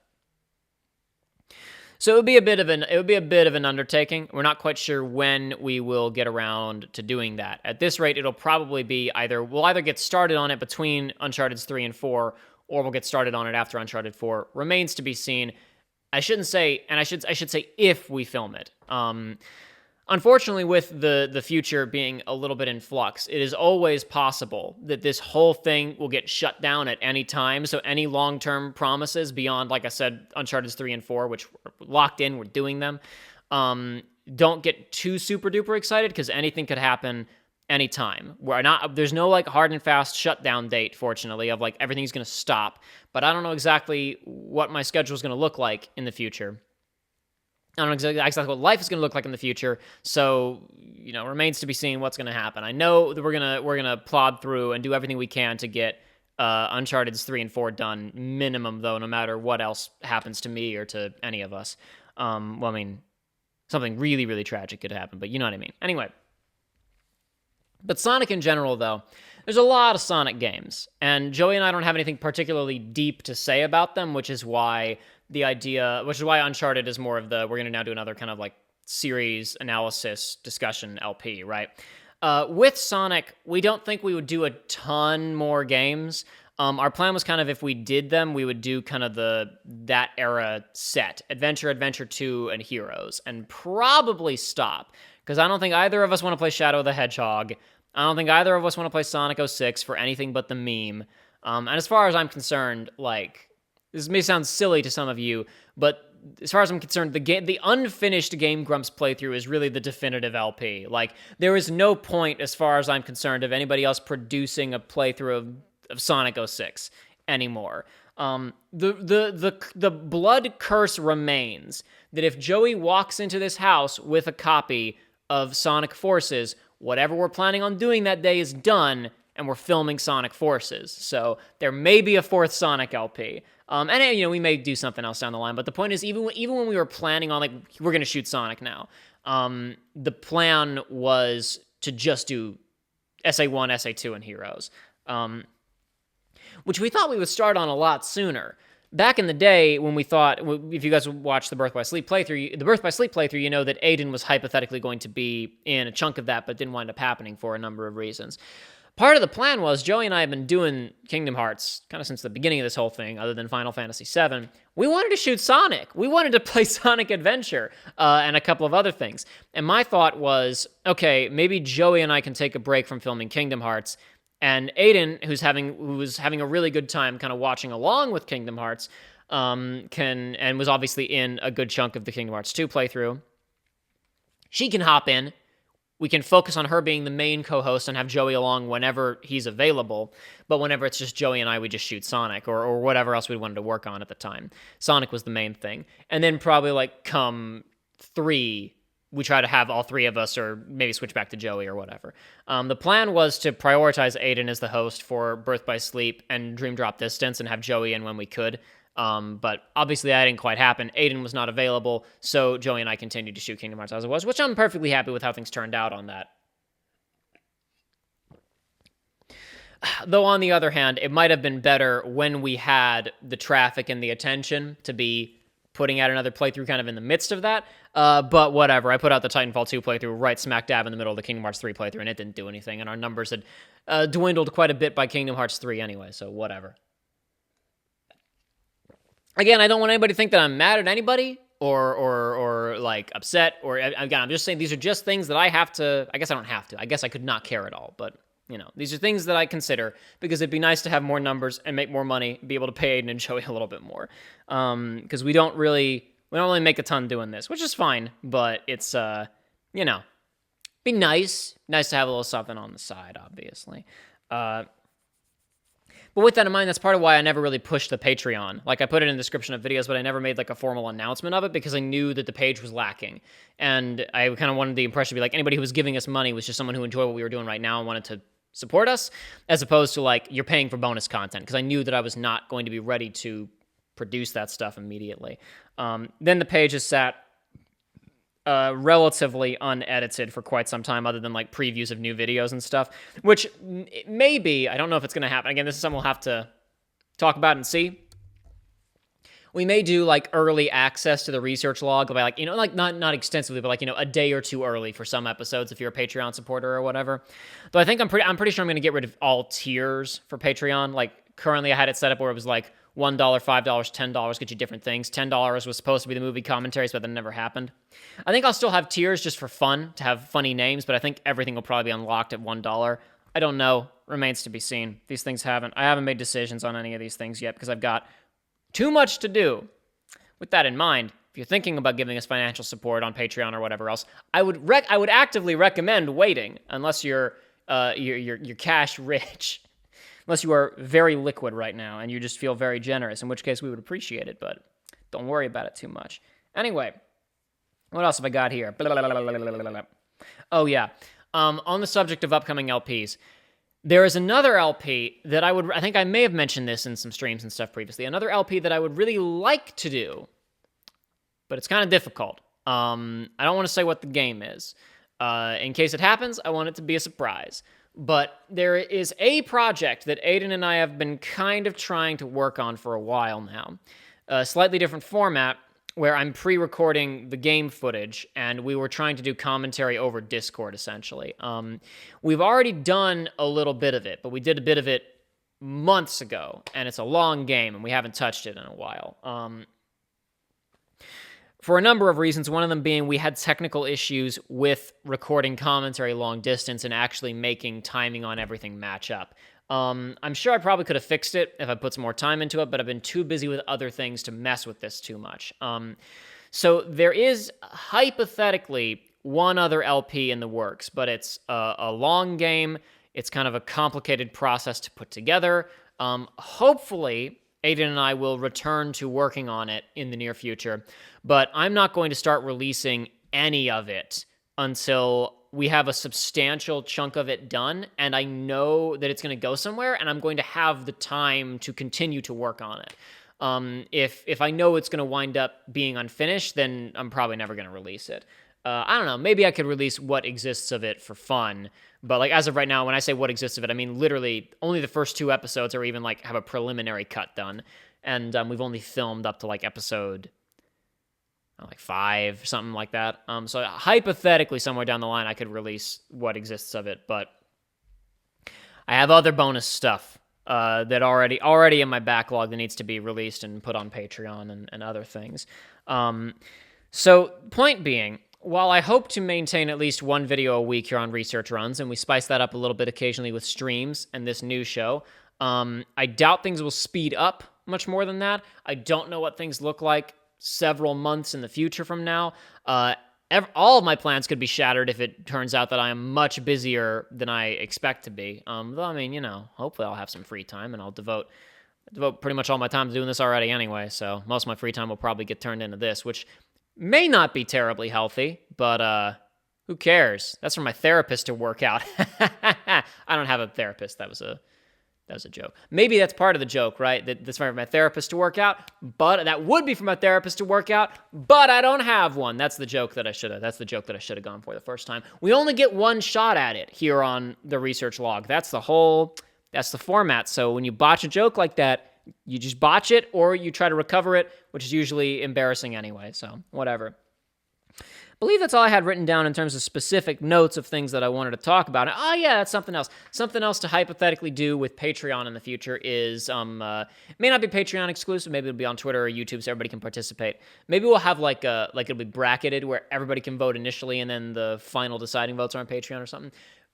So it would be a bit of an undertaking. We're not quite sure when we will get around to doing that. At this rate, it'll probably be we'll either get started on it between Uncharted 3 and 4, or we'll get started on it after Uncharted 4. Remains to be seen. I should say if we film it. Unfortunately, with the future being a little bit in flux, it is always possible that this whole thing will get shut down at any time. So any long-term promises beyond, like I said, Uncharted 3 and 4, which we're locked in, we're doing them, don't get too super-duper excited because anything could happen anytime. There's no like hard and fast shutdown date, fortunately, of like everything's going to stop. But I don't know exactly what my schedule is going to look like in the future. I don't know exactly what life is going to look like in the future, so, remains to be seen what's going to happen. I know that we're gonna plod through and do everything we can to get Uncharted 3 and 4 done, minimum, though, no matter what else happens to me or to any of us. Something really, really tragic could happen, but you know what I mean. Anyway. But Sonic in general, though, there's a lot of Sonic games, and Joey and I don't have anything particularly deep to say about them, which is why Uncharted is more of we're going to now do another kind of like series analysis discussion LP, right? With Sonic, we don't think we would do a ton more games. Our plan was kind of, if we did them, we would do kind of that era set, Adventure 2, and Heroes, and probably stop, because I don't think either of us want to play Shadow the Hedgehog. I don't think either of us want to play Sonic 06 for anything but the meme. And as far as I'm concerned, like, this may sound silly to some of you, but as far as I'm concerned, the unfinished Game Grumps playthrough is really the definitive LP. Like, there is no point, as far as I'm concerned, of anybody else producing a playthrough of Sonic 06 anymore. The blood curse remains that if Joey walks into this house with a copy of Sonic Forces, whatever we're planning on doing that day is done, and we're filming Sonic Forces. So there may be a fourth Sonic LP. And we may do something else down the line. But the point is, even when we were planning on, like, we're going to shoot Sonic now, the plan was to just do SA1, SA2, and Heroes, which we thought we would start on a lot sooner. Back in the day, when we thought, if you guys watched the Birth by Sleep playthrough, you know that Aiden was hypothetically going to be in a chunk of that, but didn't wind up happening for a number of reasons. Part of the plan was, Joey and I have been doing Kingdom Hearts kind of since the beginning of this whole thing, other than Final Fantasy VII. We wanted to shoot Sonic. We wanted to play Sonic Adventure and a couple of other things. And my thought was, okay, maybe Joey and I can take a break from filming Kingdom Hearts, and Aiden, who was having a really good time kind of watching along with Kingdom Hearts, and was obviously in a good chunk of the Kingdom Hearts 2 playthrough, she can hop in. We can focus on her being the main co-host and have Joey along whenever he's available. But whenever it's just Joey and I, we just shoot Sonic or whatever else we wanted to work on at the time. Sonic was the main thing. And then probably like come 3, we try to have all 3 of us, or maybe switch back to Joey or whatever. The plan was to prioritize Aiden as the host for Birth by Sleep and Dream Drop Distance and have Joey in when we could. But obviously that didn't quite happen. Aiden was not available, so Joey and I continued to shoot Kingdom Hearts as it was, which I'm perfectly happy with how things turned out on that. Though on the other hand, it might have been better when we had the traffic and the attention to be putting out another playthrough kind of in the midst of that. But whatever, I put out the Titanfall 2 playthrough right smack dab in the middle of the Kingdom Hearts 3 playthrough, and it didn't do anything, and our numbers had dwindled quite a bit by Kingdom Hearts 3 anyway, so whatever. Again, I don't want anybody to think that I'm mad at anybody or like upset, or again, I'm just saying these are just things that I have to, I guess I don't have to, I guess I could not care at all, but these are things that I consider because it'd be nice to have more numbers and make more money, be able to pay Aiden and Joey a little bit more. Because we don't really make a ton doing this, which is fine, but it's you know, be nice. Nice to have a little something on the side, obviously. But with that in mind, that's part of why I never really pushed the Patreon. Like, I put it in the description of videos, but I never made, like, a formal announcement of it because I knew that the page was lacking. And I kind of wanted the impression to be like, anybody who was giving us money was just someone who enjoyed what we were doing right now and wanted to support us, as opposed to, like, you're paying for bonus content, because I knew that I was not going to be ready to produce that stuff immediately. Then the page has sat relatively unedited for quite some time, other than like previews of new videos and stuff, which maybe, I don't know if it's going to happen. Again, this is something we'll have to talk about and see. We may do like early access to the research log by like, like not extensively, but like, a day or two early for some episodes if you're a Patreon supporter or whatever. But I think I'm pretty sure I'm going to get rid of all tiers for Patreon. Like currently I had it set up where it was like $1, $5, $10 get you different things. $10 was supposed to be the movie commentaries, but that never happened. I think I'll still have tiers just for fun, to have funny names, but I think everything will probably be unlocked at $1. I don't know. Remains to be seen. These things I haven't made decisions on any of these things yet because I've got too much to do. With that in mind, if you're thinking about giving us financial support on Patreon or whatever else, I would actively recommend waiting unless you're cash rich. Unless you are very liquid right now and you just feel very generous, in which case we would appreciate it, but don't worry about it too much. Anyway, what else have I got here? Oh, yeah. On the subject of upcoming LPs, there is another LP that I think I may have mentioned this in some streams and stuff previously, another LP that I would really like to do, but it's kind of difficult. I don't want to say what the game is. In case it happens, I want it to be a surprise. But there is a project that Aiden and I have been kind of trying to work on for a while now. A slightly different format where I'm pre-recording the game footage, and we were trying to do commentary over Discord, essentially. We've already done a little bit of it, but we did a bit of it months ago, and it's a long game, and we haven't touched it in a while. For a number of reasons, one of them being we had technical issues with recording commentary long distance and actually making timing on everything match up. I'm sure I probably could have fixed it if I put some more time into it, but I've been too busy with other things to mess with this too much. So there is hypothetically one other LP in the works, but it's a long game. It's kind of a complicated process to put together. Hopefully, Aiden and I will return to working on it in the near future, but I'm not going to start releasing any of it until we have a substantial chunk of it done, and I know that it's going to go somewhere, and I'm going to have the time to continue to work on it. If I know it's going to wind up being unfinished, then I'm probably never going to release it. I don't know, maybe I could release what exists of it for fun, but like as of right now, when I say what exists of it, I mean literally only the first 2 episodes or even like have a preliminary cut done, and we've only filmed up to like episode like 5, something like that. So hypothetically, somewhere down the line, I could release what exists of it, but I have other bonus stuff that already in my backlog that needs to be released and put on Patreon and other things. So point being, while I hope to maintain at least one video a week here on Research Runs, and we spice that up a little bit occasionally with streams and this new show, I doubt things will speed up much more than that. I don't know what things look like several months in the future from now. All of my plans could be shattered if it turns out that I am much busier than I expect to be. Though, I mean, hopefully I'll have some free time, and I'll devote pretty much all my time to doing this already anyway, so most of my free time will probably get turned into this, which may not be terribly healthy, but who cares? That's for my therapist to work out. I don't have a therapist. That was a joke. Maybe that's part of the joke, right? That's for my therapist to work out, but that would be for my therapist to work out, but I don't have one. That's the joke that I should have gone for the first time. We only get one shot at it here on the research log. That's the format. So when you botch a joke like that, you just botch it or you try to recover it, which is usually embarrassing anyway. So whatever. I believe that's all I had written down in terms of specific notes of things that I wanted to talk about. Oh, yeah, that's something else. Something else to hypothetically do with Patreon in the future is, may not be Patreon exclusive. Maybe it'll be on Twitter or YouTube so everybody can participate. Maybe we'll have it'll be bracketed where everybody can vote initially and then the final deciding votes are on Patreon or something.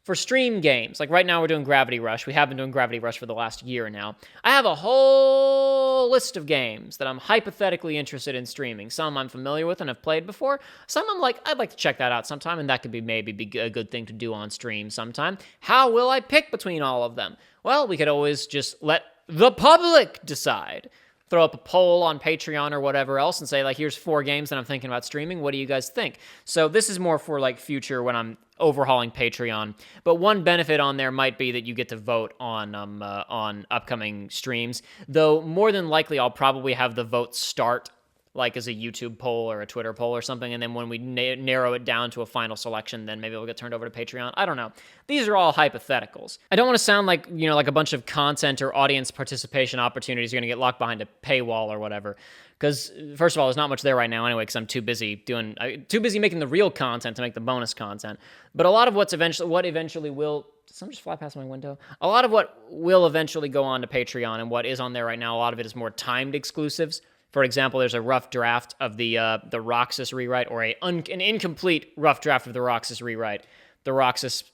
for stream games, like right now we're doing Gravity Rush. We have been doing Gravity Rush for the last year now. I have a whole list of games that I'm hypothetically interested in streaming. Some I'm familiar with and have played before. Some I'm like, I'd like to check that out sometime, and that could be maybe be a good thing to do on stream sometime. How will I pick between all of them? Well, we could always just let the public decide. Throw up a poll on Patreon or whatever else and say, like, here's 4 games that I'm thinking about streaming. What do you guys think? So this is more for, like, future when I'm overhauling Patreon. But one benefit on there might be that you get to vote on upcoming streams. Though, more than likely, I'll probably have the vote start, like, as a YouTube poll or a Twitter poll or something. And then when we narrow it down to a final selection, then maybe it'll get turned over to Patreon. I don't know. These are all hypotheticals. I don't want to sound like, like a bunch of content or audience participation opportunities are going to get locked behind a paywall or whatever. Because, first of all, there's not much there right now anyway, because I'm too busy making the real content to make the bonus content. But a lot of what eventually will... Did someone just fly past my window? A lot of what will eventually go on to Patreon and what is on there right now, a lot of it is more timed exclusives. For example, there's a rough draft of the Roxas rewrite, or an incomplete rough draft of the Roxas rewrite. The Roxas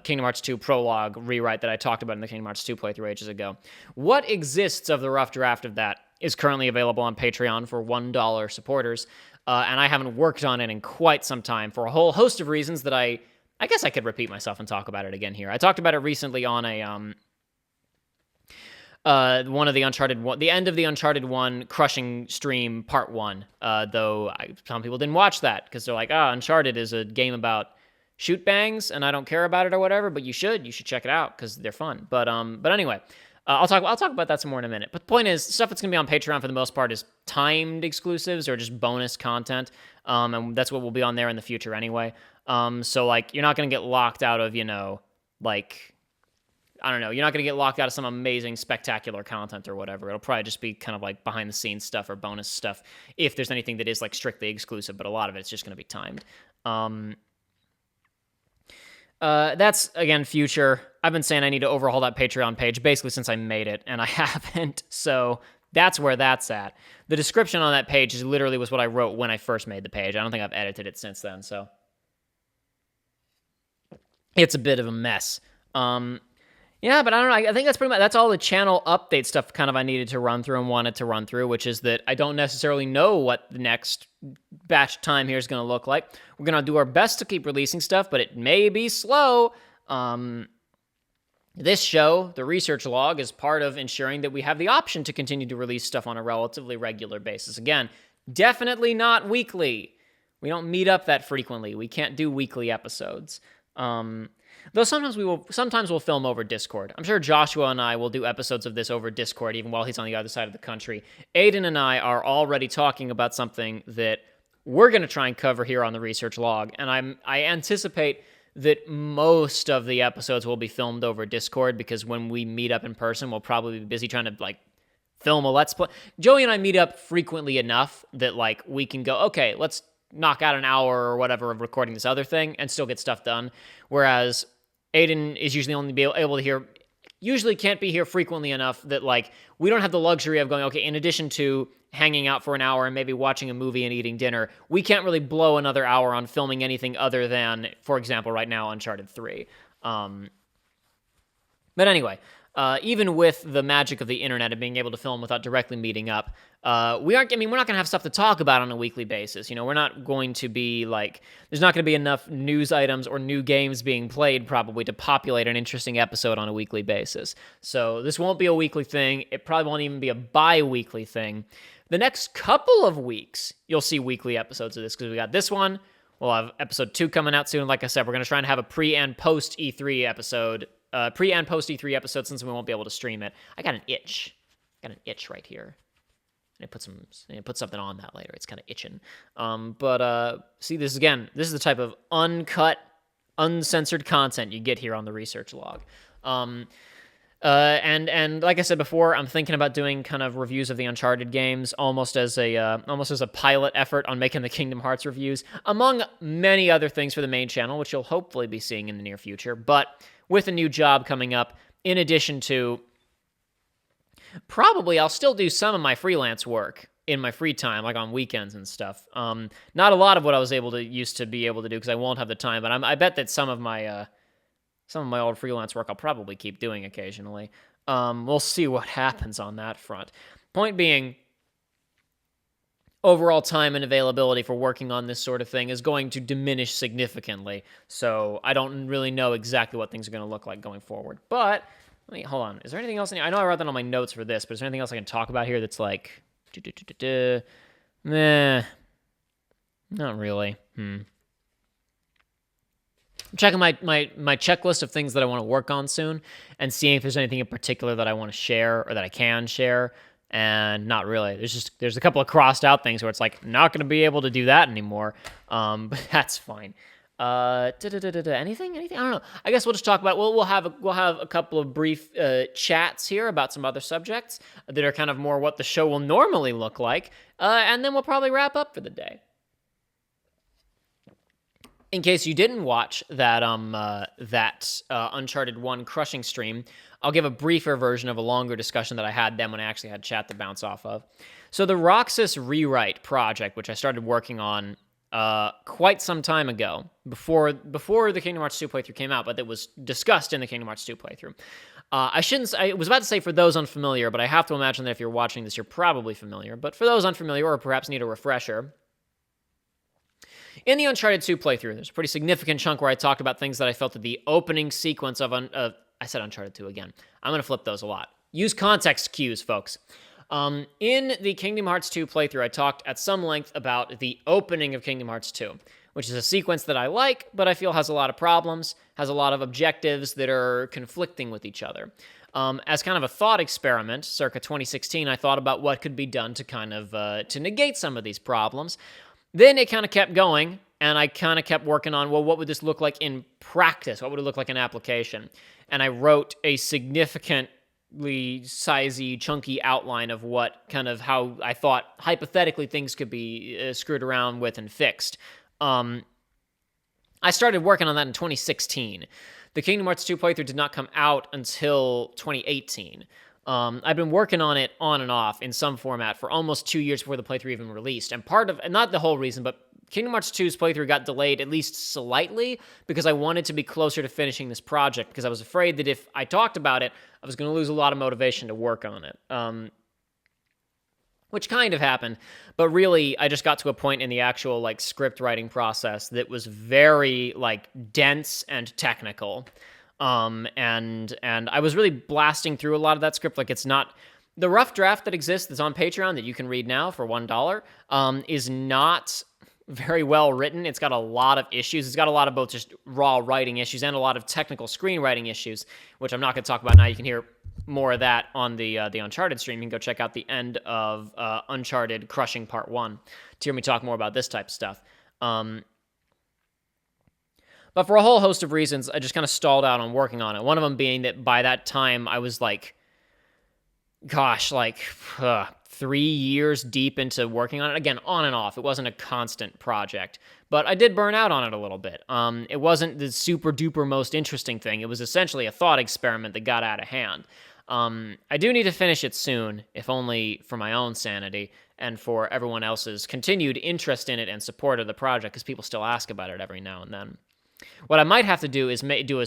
Kingdom Hearts 2 prologue rewrite that I talked about in the Kingdom Hearts 2 playthrough ages ago. What exists of the rough draft of that is currently available on Patreon for $1 supporters, and I haven't worked on it in quite some time for a whole host of reasons that I guess I could repeat myself and talk about it again here. I talked about it recently on one of the Uncharted one, the end of the Uncharted 1 crushing stream part 1, though some people didn't watch that because they're like, Uncharted is a game about shoot bangs and I don't care about it or whatever, but you should check it out because they're fun. But anyway, I'll talk about that some more in a minute. But the point is, stuff that's going to be on Patreon for the most part is timed exclusives or just bonus content, and that's what will be on there in the future anyway. So like, you're not going to get locked out of, like, I don't know, you're not going to get locked out of some amazing, spectacular content or whatever. It'll probably just be kind of like behind-the-scenes stuff or bonus stuff if there's anything that is like strictly exclusive, but a lot of it's just going to be timed. That's, again, future. I've been saying I need to overhaul that Patreon page basically since I made it, and I haven't, so that's where that's at. The description on that page literally was what I wrote when I first made the page. I don't think I've edited it since then, so it's a bit of a mess. Yeah, but I don't know. I think that's all the channel update stuff kind of I needed to run through and wanted to run through, which is that I don't necessarily know what the next batch time here is going to look like. We're going to do our best to keep releasing stuff, but it may be slow. This show, the research log, is part of ensuring that we have the option to continue to release stuff on a relatively regular basis. Again, definitely not weekly. We don't meet up that frequently. We can't do weekly episodes. Though sometimes we'll film over Discord. I'm sure Joshua and I will do episodes of this over Discord, even while he's on the other side of the country. Aiden and I are already talking about something that we're going to try and cover here on the research log, and I anticipate that most of the episodes will be filmed over Discord, because when we meet up in person, we'll probably be busy trying to, like, film a Let's Play. Joey and I meet up frequently enough that, like, we can go, okay, let's knock out an hour or whatever of recording this other thing and still get stuff done. Whereas Aiden is usually only able to hear, usually can't be here frequently enough that, like, we don't have the luxury of going, okay, in addition to hanging out for an hour and maybe watching a movie and eating dinner, we can't really blow another hour on filming anything other than, for example, right now, Uncharted 3. But anyway, even with the magic of the internet and being able to film without directly meeting up, we're not going to have stuff to talk about on a weekly basis. We're not going to be like, there's not going to be enough news items or new games being played probably to populate an interesting episode on a weekly basis. So this won't be a weekly thing. It probably won't even be a bi-weekly thing. The next couple of weeks, you'll see weekly episodes of this, because we got this one. We'll have episode 2 coming out soon. Like I said, we're going to try and have a pre and post E3 episode. Pre and post E3 episodes, since we won't be able to stream it. I got an itch. Right here. I put something on that later. It's kind of itching. See, this is the type of uncut, uncensored content you get here on the research log. And like I said before, I'm thinking about doing kind of reviews of the Uncharted games, almost as a pilot effort on making the Kingdom Hearts reviews, among many other things for the main channel, which you'll hopefully be seeing in the near future. But with a new job coming up, in addition to, probably I'll still do some of my freelance work in my free time, like on weekends and stuff. Not a lot of what I was used to be able to do, because I won't have the time, but I bet that some of my Some of my old freelance work I'll probably keep doing occasionally. We'll see what happens on that front. Point being, overall time and availability for working on this sort of thing is going to diminish significantly. So I don't really know exactly what things are going to look like going forward. But, hold on. Is there anything else? I know I wrote that on my notes for this, but is there anything else I can talk about here that's like, meh, not really. I'm checking my checklist of things that I want to work on soon and seeing if there's anything in particular that I want to share or that I can share. And not really. There's a couple of crossed out things where it's like, not going to be able to do that anymore. But that's fine. Anything? I don't know. I guess we'll just talk about, we'll have a couple of brief chats here about some other subjects that are kind of more what the show will normally look like. And then we'll probably wrap up for the day. In case you didn't watch that Uncharted 1 crushing stream, I'll give a briefer version of a longer discussion that I had then when I actually had chat to bounce off of. So the Roxas rewrite project, which I started working on quite some time ago, before the Kingdom Hearts 2 playthrough came out, but it was discussed in the Kingdom Hearts 2 playthrough. I was about to say for those unfamiliar, but I have to imagine that if you're watching this, you're probably familiar. But for those unfamiliar or perhaps need a refresher, in the Uncharted 2 playthrough, there's a pretty significant chunk where I talked about things that I felt that the opening sequence of I said Uncharted 2 again. I'm going to flip those a lot. Use context cues, folks. In the Kingdom Hearts 2 playthrough, I talked at some length about the opening of Kingdom Hearts 2, which is a sequence that I like, but I feel has a lot of problems, has a lot of objectives that are conflicting with each other. As kind of a thought experiment, circa 2016, I thought about what could be done to kind of to negate some of these problems. Then it kind of kept going, and I kind of kept working on, well, what would this look like in practice? What would it look like in application? And I wrote a significantly sizey, chunky outline of how I thought hypothetically things could be screwed around with and fixed. I started working on that in 2016. The Kingdom Hearts 2 playthrough did not come out until 2018. I've been working on it on and off in some format for almost 2 years before the playthrough even released. And not the whole reason, but Kingdom Hearts 2's playthrough got delayed at least slightly because I wanted to be closer to finishing this project because I was afraid that if I talked about it, I was going to lose a lot of motivation to work on it. Which kind of happened, but really I just got to a point in the actual script writing process that was very dense and technical. And I was really blasting through a lot of that script. It's not the rough draft that exists that's on Patreon that you can read now for $1, is not very well written. It's got a lot of issues. It's got a lot of both just raw writing issues and a lot of technical screenwriting issues, which I'm not going to talk about now. You can hear more of that on the Uncharted stream. You can go check out the end of Uncharted Crushing Part 1 to hear me talk more about this type of stuff. But for a whole host of reasons, I just kind of stalled out on working on it. One of them being that by that time, I was 3 years deep into working on it. Again, on and off. It wasn't a constant project. But I did burn out on it a little bit. It wasn't the super duper most interesting thing. It was essentially a thought experiment that got out of hand. I do need to finish it soon, if only for my own sanity and for everyone else's continued interest in it and support of the project, because people still ask about it every now and then. What I might have to do is do a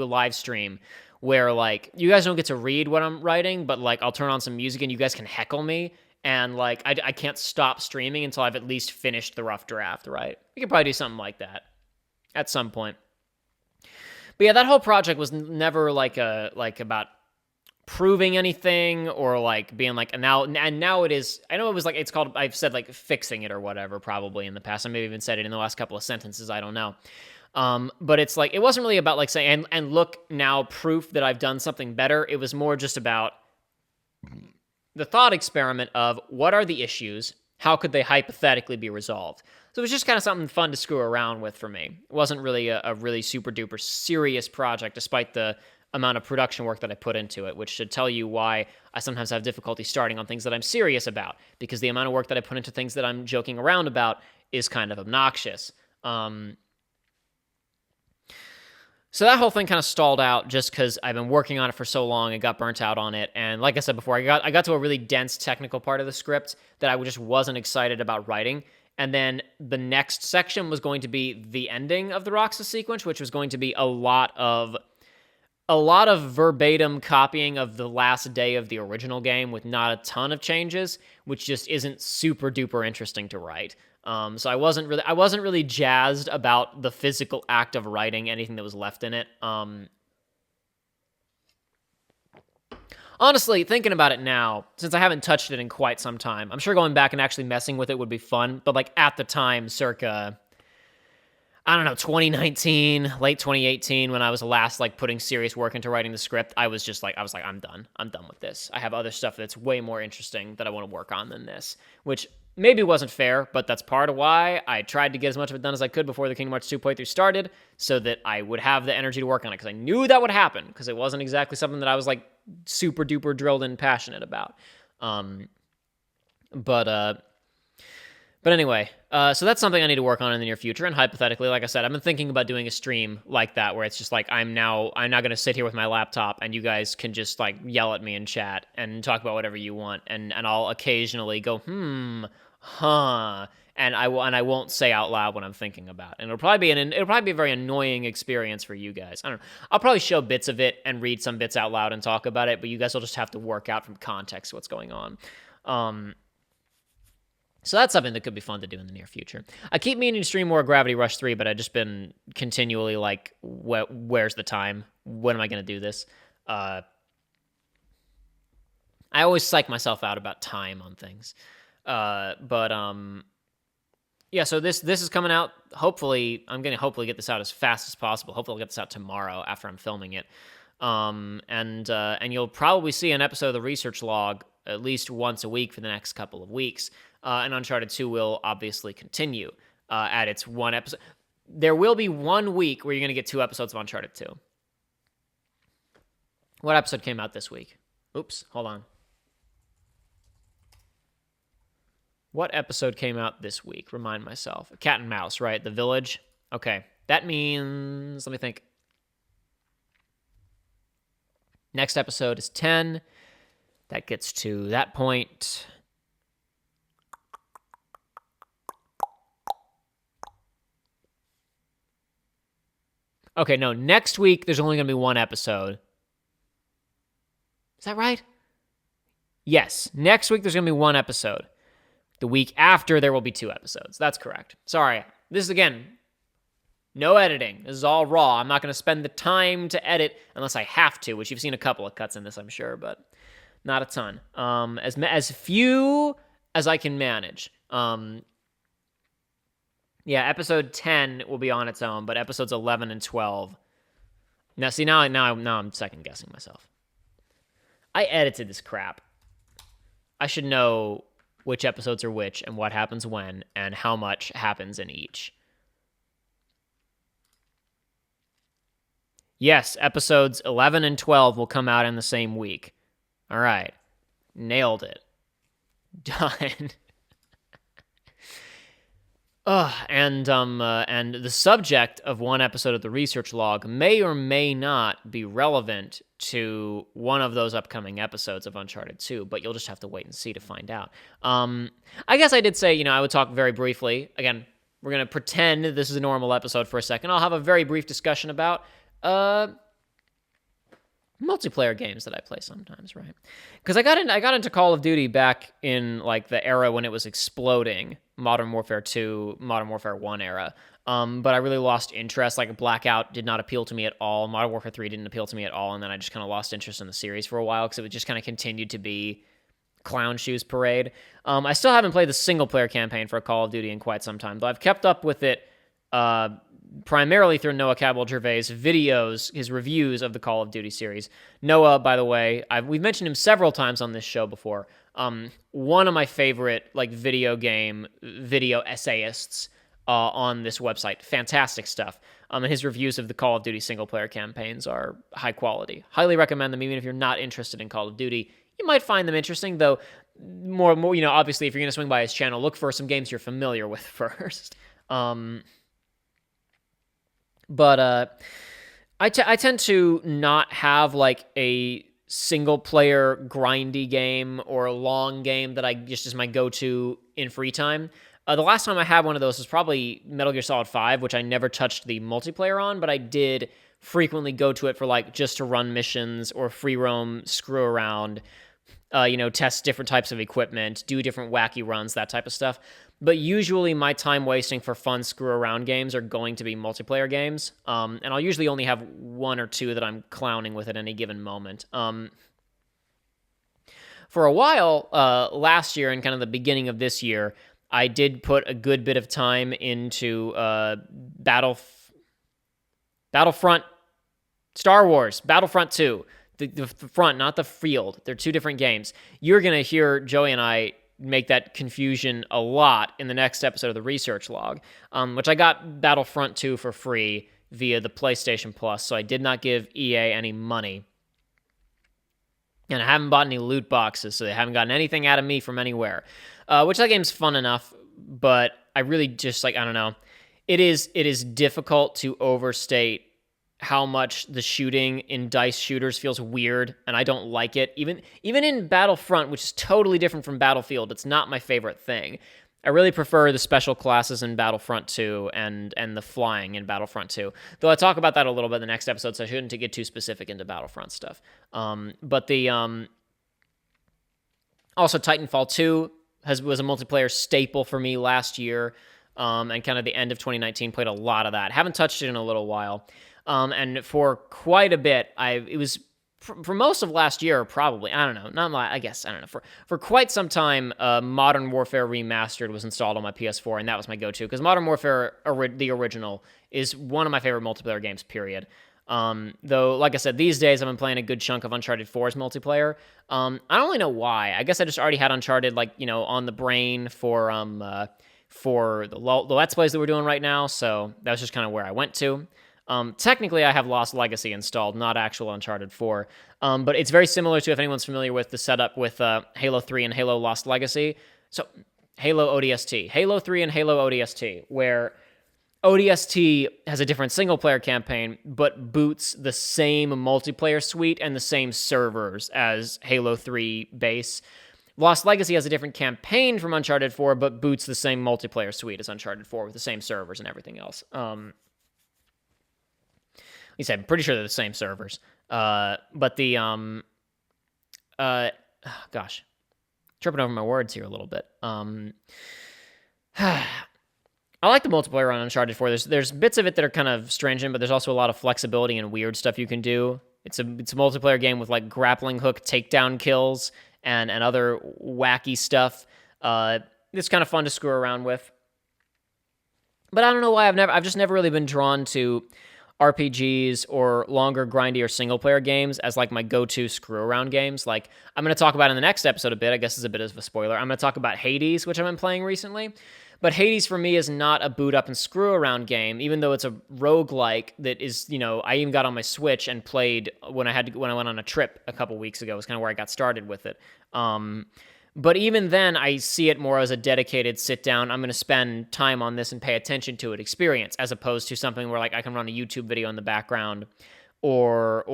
live stream where you guys don't get to read what I'm writing, but I'll turn on some music and you guys can heckle me, and I can't stop streaming until I've at least finished the rough draft, right? We could probably do something like that at some point. But yeah, that whole project was never about proving anything or being now it is. I know it was it's called, I've said fixing it or whatever probably in the past. I maybe even said it in the last couple of sentences. I don't know. But it's it wasn't really about saying, and look now, proof that I've done something better. It was more just about the thought experiment of what are the issues? How could they hypothetically be resolved? So it was just kind of something fun to screw around with for me. It wasn't really a really super duper serious project, despite the amount of production work that I put into it, which should tell you why I sometimes have difficulty starting on things that I'm serious about, because the amount of work that I put into things that I'm joking around about is kind of obnoxious. So that whole thing kind of stalled out just because I've been working on it for so long and got burnt out on it. And like I said before, I got to a really dense technical part of the script that I just wasn't excited about writing. And then the next section was going to be the ending of the Roxas sequence, which was going to be a lot of a lot of verbatim copying of the last day of the original game with not a ton of changes, which just isn't super duper interesting to write. So I wasn't really jazzed about the physical act of writing anything that was left in it. Honestly, thinking about it now, since I haven't touched it in quite some time, I'm sure going back and actually messing with it would be fun. But like at the time, circa, I don't know, 2019, late 2018, when I was last like putting serious work into writing the script, I was like, I'm done. I'm done with this. I have other stuff that's way more interesting that I want to work on than this, which maybe wasn't fair, but that's part of why I tried to get as much of it done as I could before the Kingdom Hearts 2 playthrough started, so that I would have the energy to work on it, because I knew that would happen, because it wasn't exactly something that I was like super duper drilled and passionate about. But anyway, so that's something I need to work on in the near future. And hypothetically, like I said, I've been thinking about doing a stream like that, where it's just like, I'm not going to sit here with my laptop and you guys can just like yell at me in chat and talk about whatever you want. And I'll occasionally go, huh. And I won't say out loud what I'm thinking about. And it'll probably be a very annoying experience for you guys. I don't know. I'll probably show bits of it and read some bits out loud and talk about it, but you guys will just have to work out from context what's going on. So that's something that could be fun to do in the near future. I keep meaning to stream more Gravity Rush 3, but I've just been continually like, where's the time? When am I going to do this? I always psych myself out about time on things. Yeah, so this is coming out. Hopefully, I'm going to hopefully get this out as fast as possible. Hopefully I'll get this out tomorrow after I'm filming it. And you'll probably see an episode of the research log at least once a week for the next couple of weeks. And Uncharted 2 will obviously continue at its one episode. There will be 1 week where you're going to get 2 episodes of Uncharted 2. What episode came out this week? Oops, hold on. What episode came out this week? Remind myself. Cat and Mouse, right? The Village. Okay, that means, let me think. Next episode is 10. That gets to that point. Okay, no, next week there's only going to be 1 episode. Is that right? Yes, next week there's going to be 1 episode. The week after there will be 2 episodes. That's correct. Sorry. This is, again, no editing. This is all raw. I'm not going to spend the time to edit unless I have to, which you've seen a couple of cuts in this, I'm sure, but not a ton. As few as I can manage. Yeah, episode 10 will be on its own, but episodes 11 and 12. Now, see, now I'm second-guessing myself. I edited this crap. I should know which episodes are which and what happens when and how much happens in each. Yes, episodes 11 and 12 will come out in the same week. All right. Nailed it. Done. And the subject of one episode of the research log may or may not be relevant to one of those upcoming episodes of Uncharted 2, but you'll just have to wait and see to find out. I guess I did say, I would talk very briefly. Again, we're going to pretend this is a normal episode for a second. I'll have a very brief discussion about multiplayer games that I play sometimes, right? Because I got into Call of Duty back in like the era when it was exploding, Modern Warfare 2, Modern Warfare 1 era. But I really lost interest. Like Blackout did not appeal to me at all. Modern Warfare 3 didn't appeal to me at all. And then I just kind of lost interest in the series for a while because it just kind of continued to be Clown Shoes Parade. I still haven't played the single player campaign for Call of Duty in quite some time, though I've kept up with it primarily through Noah Cabell-Gervais' videos, his reviews of the Call of Duty series. Noah, by the way, we've mentioned him several times on this show before. One of my favorite video essayists on this website. Fantastic stuff. And his reviews of the Call of Duty single-player campaigns are high quality. Highly recommend them, even if you're not interested in Call of Duty. You might find them interesting, though. More, obviously, if you're going to swing by his channel, look for some games you're familiar with first. But I tend to not have like a single player grindy game or a long game that I just is my go-to in free time. The last time I had one of those was probably Metal Gear Solid 5, which I never touched the multiplayer on, but I did frequently go to it for like just to run missions or free roam, screw around, test different types of equipment, do different wacky runs, that type of stuff. But usually my time wasting for fun screw around games are going to be multiplayer games. And I'll usually only have one or two that I'm clowning with at any given moment. For a while, last year and kind of the beginning of this year, I did put a good bit of time into Battlefront, Star Wars, Battlefront 2. The front, not the field. They're two different games. You're going to hear Joey and I make that confusion a lot in the next episode of the research log, which I got Battlefront 2 for free via the PlayStation Plus, so I did not give EA any money. And I haven't bought any loot boxes, so they haven't gotten anything out of me from anywhere, which that game's fun enough, but I really just, I don't know. It is difficult to overstate how much the shooting in dice shooters feels weird, and I don't like it. Even in Battlefront, which is totally different from Battlefield, it's not my favorite thing. I really prefer the special classes in Battlefront 2 and the flying in Battlefront 2. Though I talk about that a little bit in the next episode, so I shouldn't get too specific into Battlefront stuff. But also Titanfall 2 was a multiplayer staple for me last year, and kind of the end of 2019 played a lot of that. Haven't touched it in a little while. And for quite a bit, it was for most of last year, probably, I don't know. For quite some time, Modern Warfare Remastered was installed on my PS4, and that was my go-to, because Modern Warfare, the original, is one of my favorite multiplayer games, period. Though, like I said, these days I've been playing a good chunk of Uncharted 4's multiplayer. I don't really know why. I guess I just already had Uncharted, on the brain for the Let's Plays that we're doing right now, so that was just kind of where I went to. Technically, I have Lost Legacy installed, not actual Uncharted 4, but it's very similar to, if anyone's familiar with the setup with Halo 3 and Halo Lost Legacy. So, Halo ODST. Halo 3 and Halo ODST, where ODST has a different single-player campaign, but boots the same multiplayer suite and the same servers as Halo 3 base. Lost Legacy has a different campaign from Uncharted 4, but boots the same multiplayer suite as Uncharted 4 with the same servers and everything else. At least I'm pretty sure they're the same servers. But the, tripping over my words here a little bit. I like the multiplayer on Uncharted 4. There's bits of it that are kind of stringent, but there's also a lot of flexibility and weird stuff you can do. It's a multiplayer game with grappling hook takedown kills and other wacky stuff. It's kind of fun to screw around with. But I don't know why I've just never really been drawn to RPGs or longer, grindier single-player games as my go-to screw-around games. I'm going to talk about in the next episode a bit. I guess is a bit of a spoiler. I'm going to talk about Hades, which I've been playing recently. But Hades, for me, is not a boot-up-and-screw-around game, even though it's a roguelike that is, I even got on my Switch and played when I went on a trip a couple weeks ago. It was kind of where I got started with it. But even then, I see it more as a dedicated sit-down, I'm going to spend time on this and pay attention to it experience, as opposed to something where I can run a YouTube video in the background, or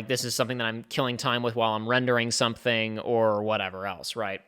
this is something that I'm killing time with while I'm rendering something, or whatever else, right?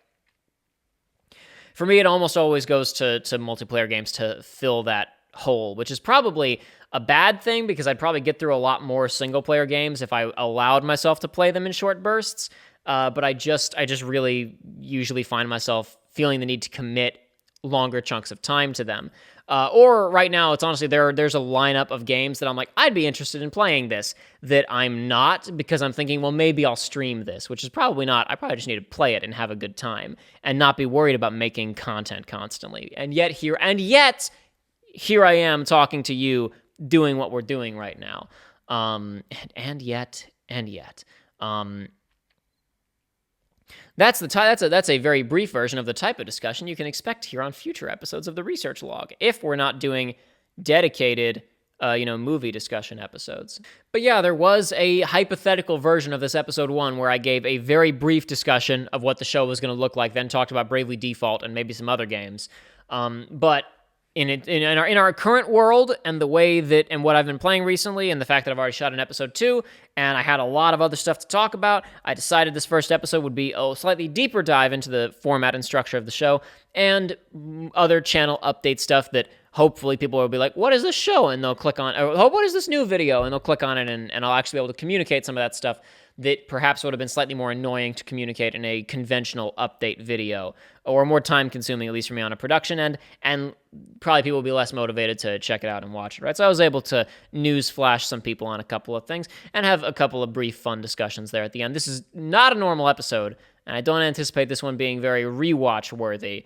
For me, it almost always goes to multiplayer games to fill that hole, which is probably a bad thing, because I'd probably get through a lot more single-player games if I allowed myself to play them in short bursts. But I just really usually find myself feeling the need to commit longer chunks of time to them. Or right now, it's honestly, there's a lineup of games that I'm I'd be interested in playing this, that I'm not, because I'm thinking, well, maybe I'll stream this, which is probably not. I probably just need to play it and have a good time and not be worried about making content constantly. And yet here I am talking to you, doing what we're doing right now. And yet. That's a very brief version of the type of discussion you can expect here on future episodes of the Research Log, if we're not doing dedicated, movie discussion episodes. But yeah, there was a hypothetical version of this episode 1 where I gave a very brief discussion of what the show was going to look like, then talked about Bravely Default and maybe some other games. But in our current world, and the way that, and what I've been playing recently, and the fact that I've already shot an episode 2, and I had a lot of other stuff to talk about, I decided this first episode would be a slightly deeper dive into the format and structure of the show, and other channel update stuff that hopefully people will be like, what is this show? And they'll click on, or oh, what is this new video? And they'll click on it, and I'll actually be able to communicate some of that stuff that perhaps would have been slightly more annoying to communicate in a conventional update video, or more time consuming, at least for me on a production end, and probably people will be less motivated to check it out and watch it, right? So I was able to news flash some people on a couple of things and have a couple of brief fun discussions there at the end. This is not a normal episode, and I don't anticipate this one being very rewatch worthy.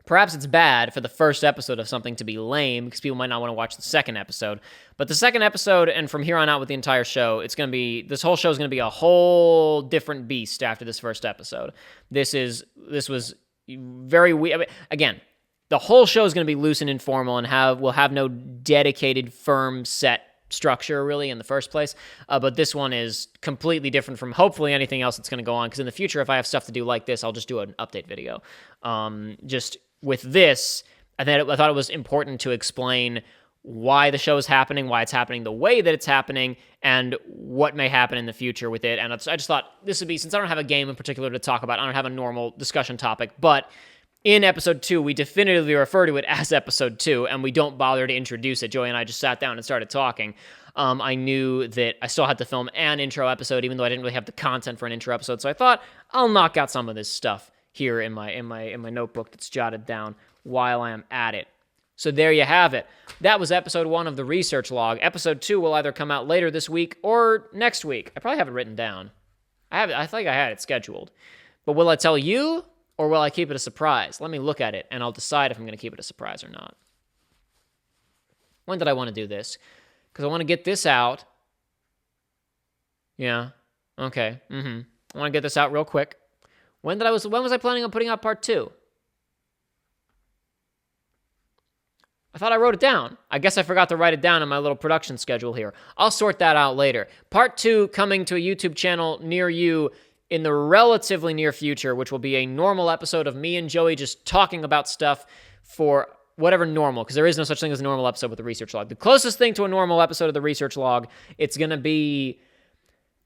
Perhaps it's bad for the first episode of something to be lame because people might not want to watch the second episode. But the second episode, and from here on out with the entire show, this whole show is going to be a whole different beast after this first episode. This was very weird. I mean, again, the whole show is going to be loose and informal and will have no dedicated, firm, set structure really in the first place. But this one is completely different from hopefully anything else that's going to go on. Because in the future, if I have stuff to do like this, I'll just do an update video. Just with this, I thought it was important to explain why the show is happening, why it's happening the way that it's happening, and what may happen in the future with it. And I just thought this would be, since I don't have a game in particular to talk about, I don't have a normal discussion topic, but in episode 2, we definitively refer to it as episode 2, and we don't bother to introduce it. Joey and I just sat down and started talking. I knew that I still had to film an intro episode, even though I didn't really have the content for an intro episode. So I thought I'll knock out some of this stuff here in my notebook that's jotted down while I am at it. So there you have it. That was episode 1 of the research log. Episode 2 will either come out later this week or next week. I probably have it written down. I think I had it scheduled. But will I tell you, or will I keep it a surprise? Let me look at it, and I'll decide if I'm going to keep it a surprise or not. When did I want to do this? Because I want to get this out. Yeah. Okay. I want to get this out real quick. When was I planning on putting out part 2? I thought I wrote it down. I guess I forgot to write it down in my little production schedule here. I'll sort that out later. Part 2 coming to a YouTube channel near you in the relatively near future, which will be a normal episode of me and Joey just talking about stuff for whatever normal, because there is no such thing as a normal episode with the research log. The closest thing to a normal episode of the research log, it's going to be,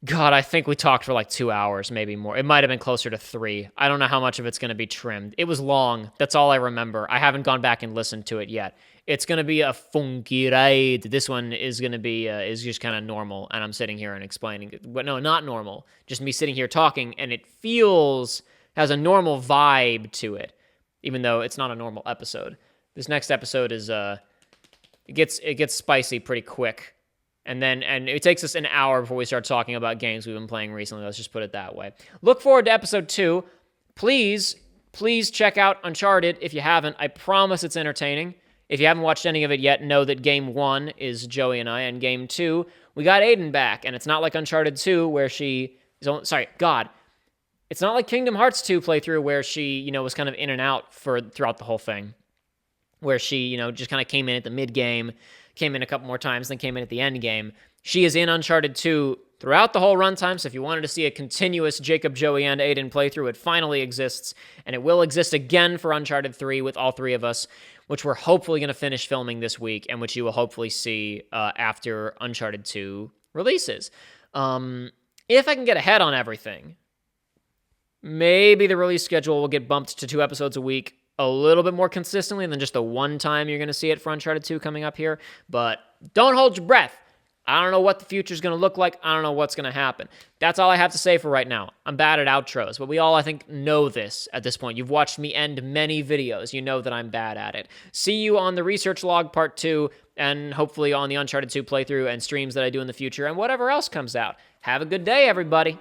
God, I think we talked for like 2 hours, maybe more. It might have been closer to 3. I don't know how much of it's going to be trimmed. It was long. That's all I remember. I haven't gone back and listened to it yet. It's going to be a funky ride. This one is going to be, is just kind of normal, and I'm sitting here and explaining it. But no, not normal. Just me sitting here talking, and it has a normal vibe to it, even though it's not a normal episode. This next episode is, it gets spicy pretty quick. And it takes us an hour before we start talking about games we've been playing recently. Let's just put it that way. Look forward to episode 2. Please check out Uncharted if you haven't. I promise it's entertaining. If you haven't watched any of it yet, know that Game 1 is Joey and I, and Game 2, we got Aiden back, and it's not like Uncharted 2 where she is only, it's not like Kingdom Hearts 2 playthrough where she, was kind of in and out throughout the whole thing, where she, just kind of came in at the mid-game, came in a couple more times, then came in at the end game. She is in Uncharted 2 throughout the whole runtime, so if you wanted to see a continuous Jacob, Joey, and Aiden playthrough, it finally exists, and it will exist again for Uncharted 3 with all 3 of us, which we're hopefully going to finish filming this week, and which you will hopefully see after Uncharted 2 releases. If I can get ahead on everything, maybe the release schedule will get bumped to 2 episodes a week a little bit more consistently than just the one time you're going to see it for Uncharted 2 coming up here. But don't hold your breath. I don't know what the future's going to look like. I don't know what's going to happen. That's all I have to say for right now. I'm bad at outros, but we all, I think, know this at this point. You've watched me end many videos. You know that I'm bad at it. See you on the research log part 2, and hopefully on the Uncharted 2 playthrough and streams that I do in the future, and whatever else comes out. Have a good day, everybody.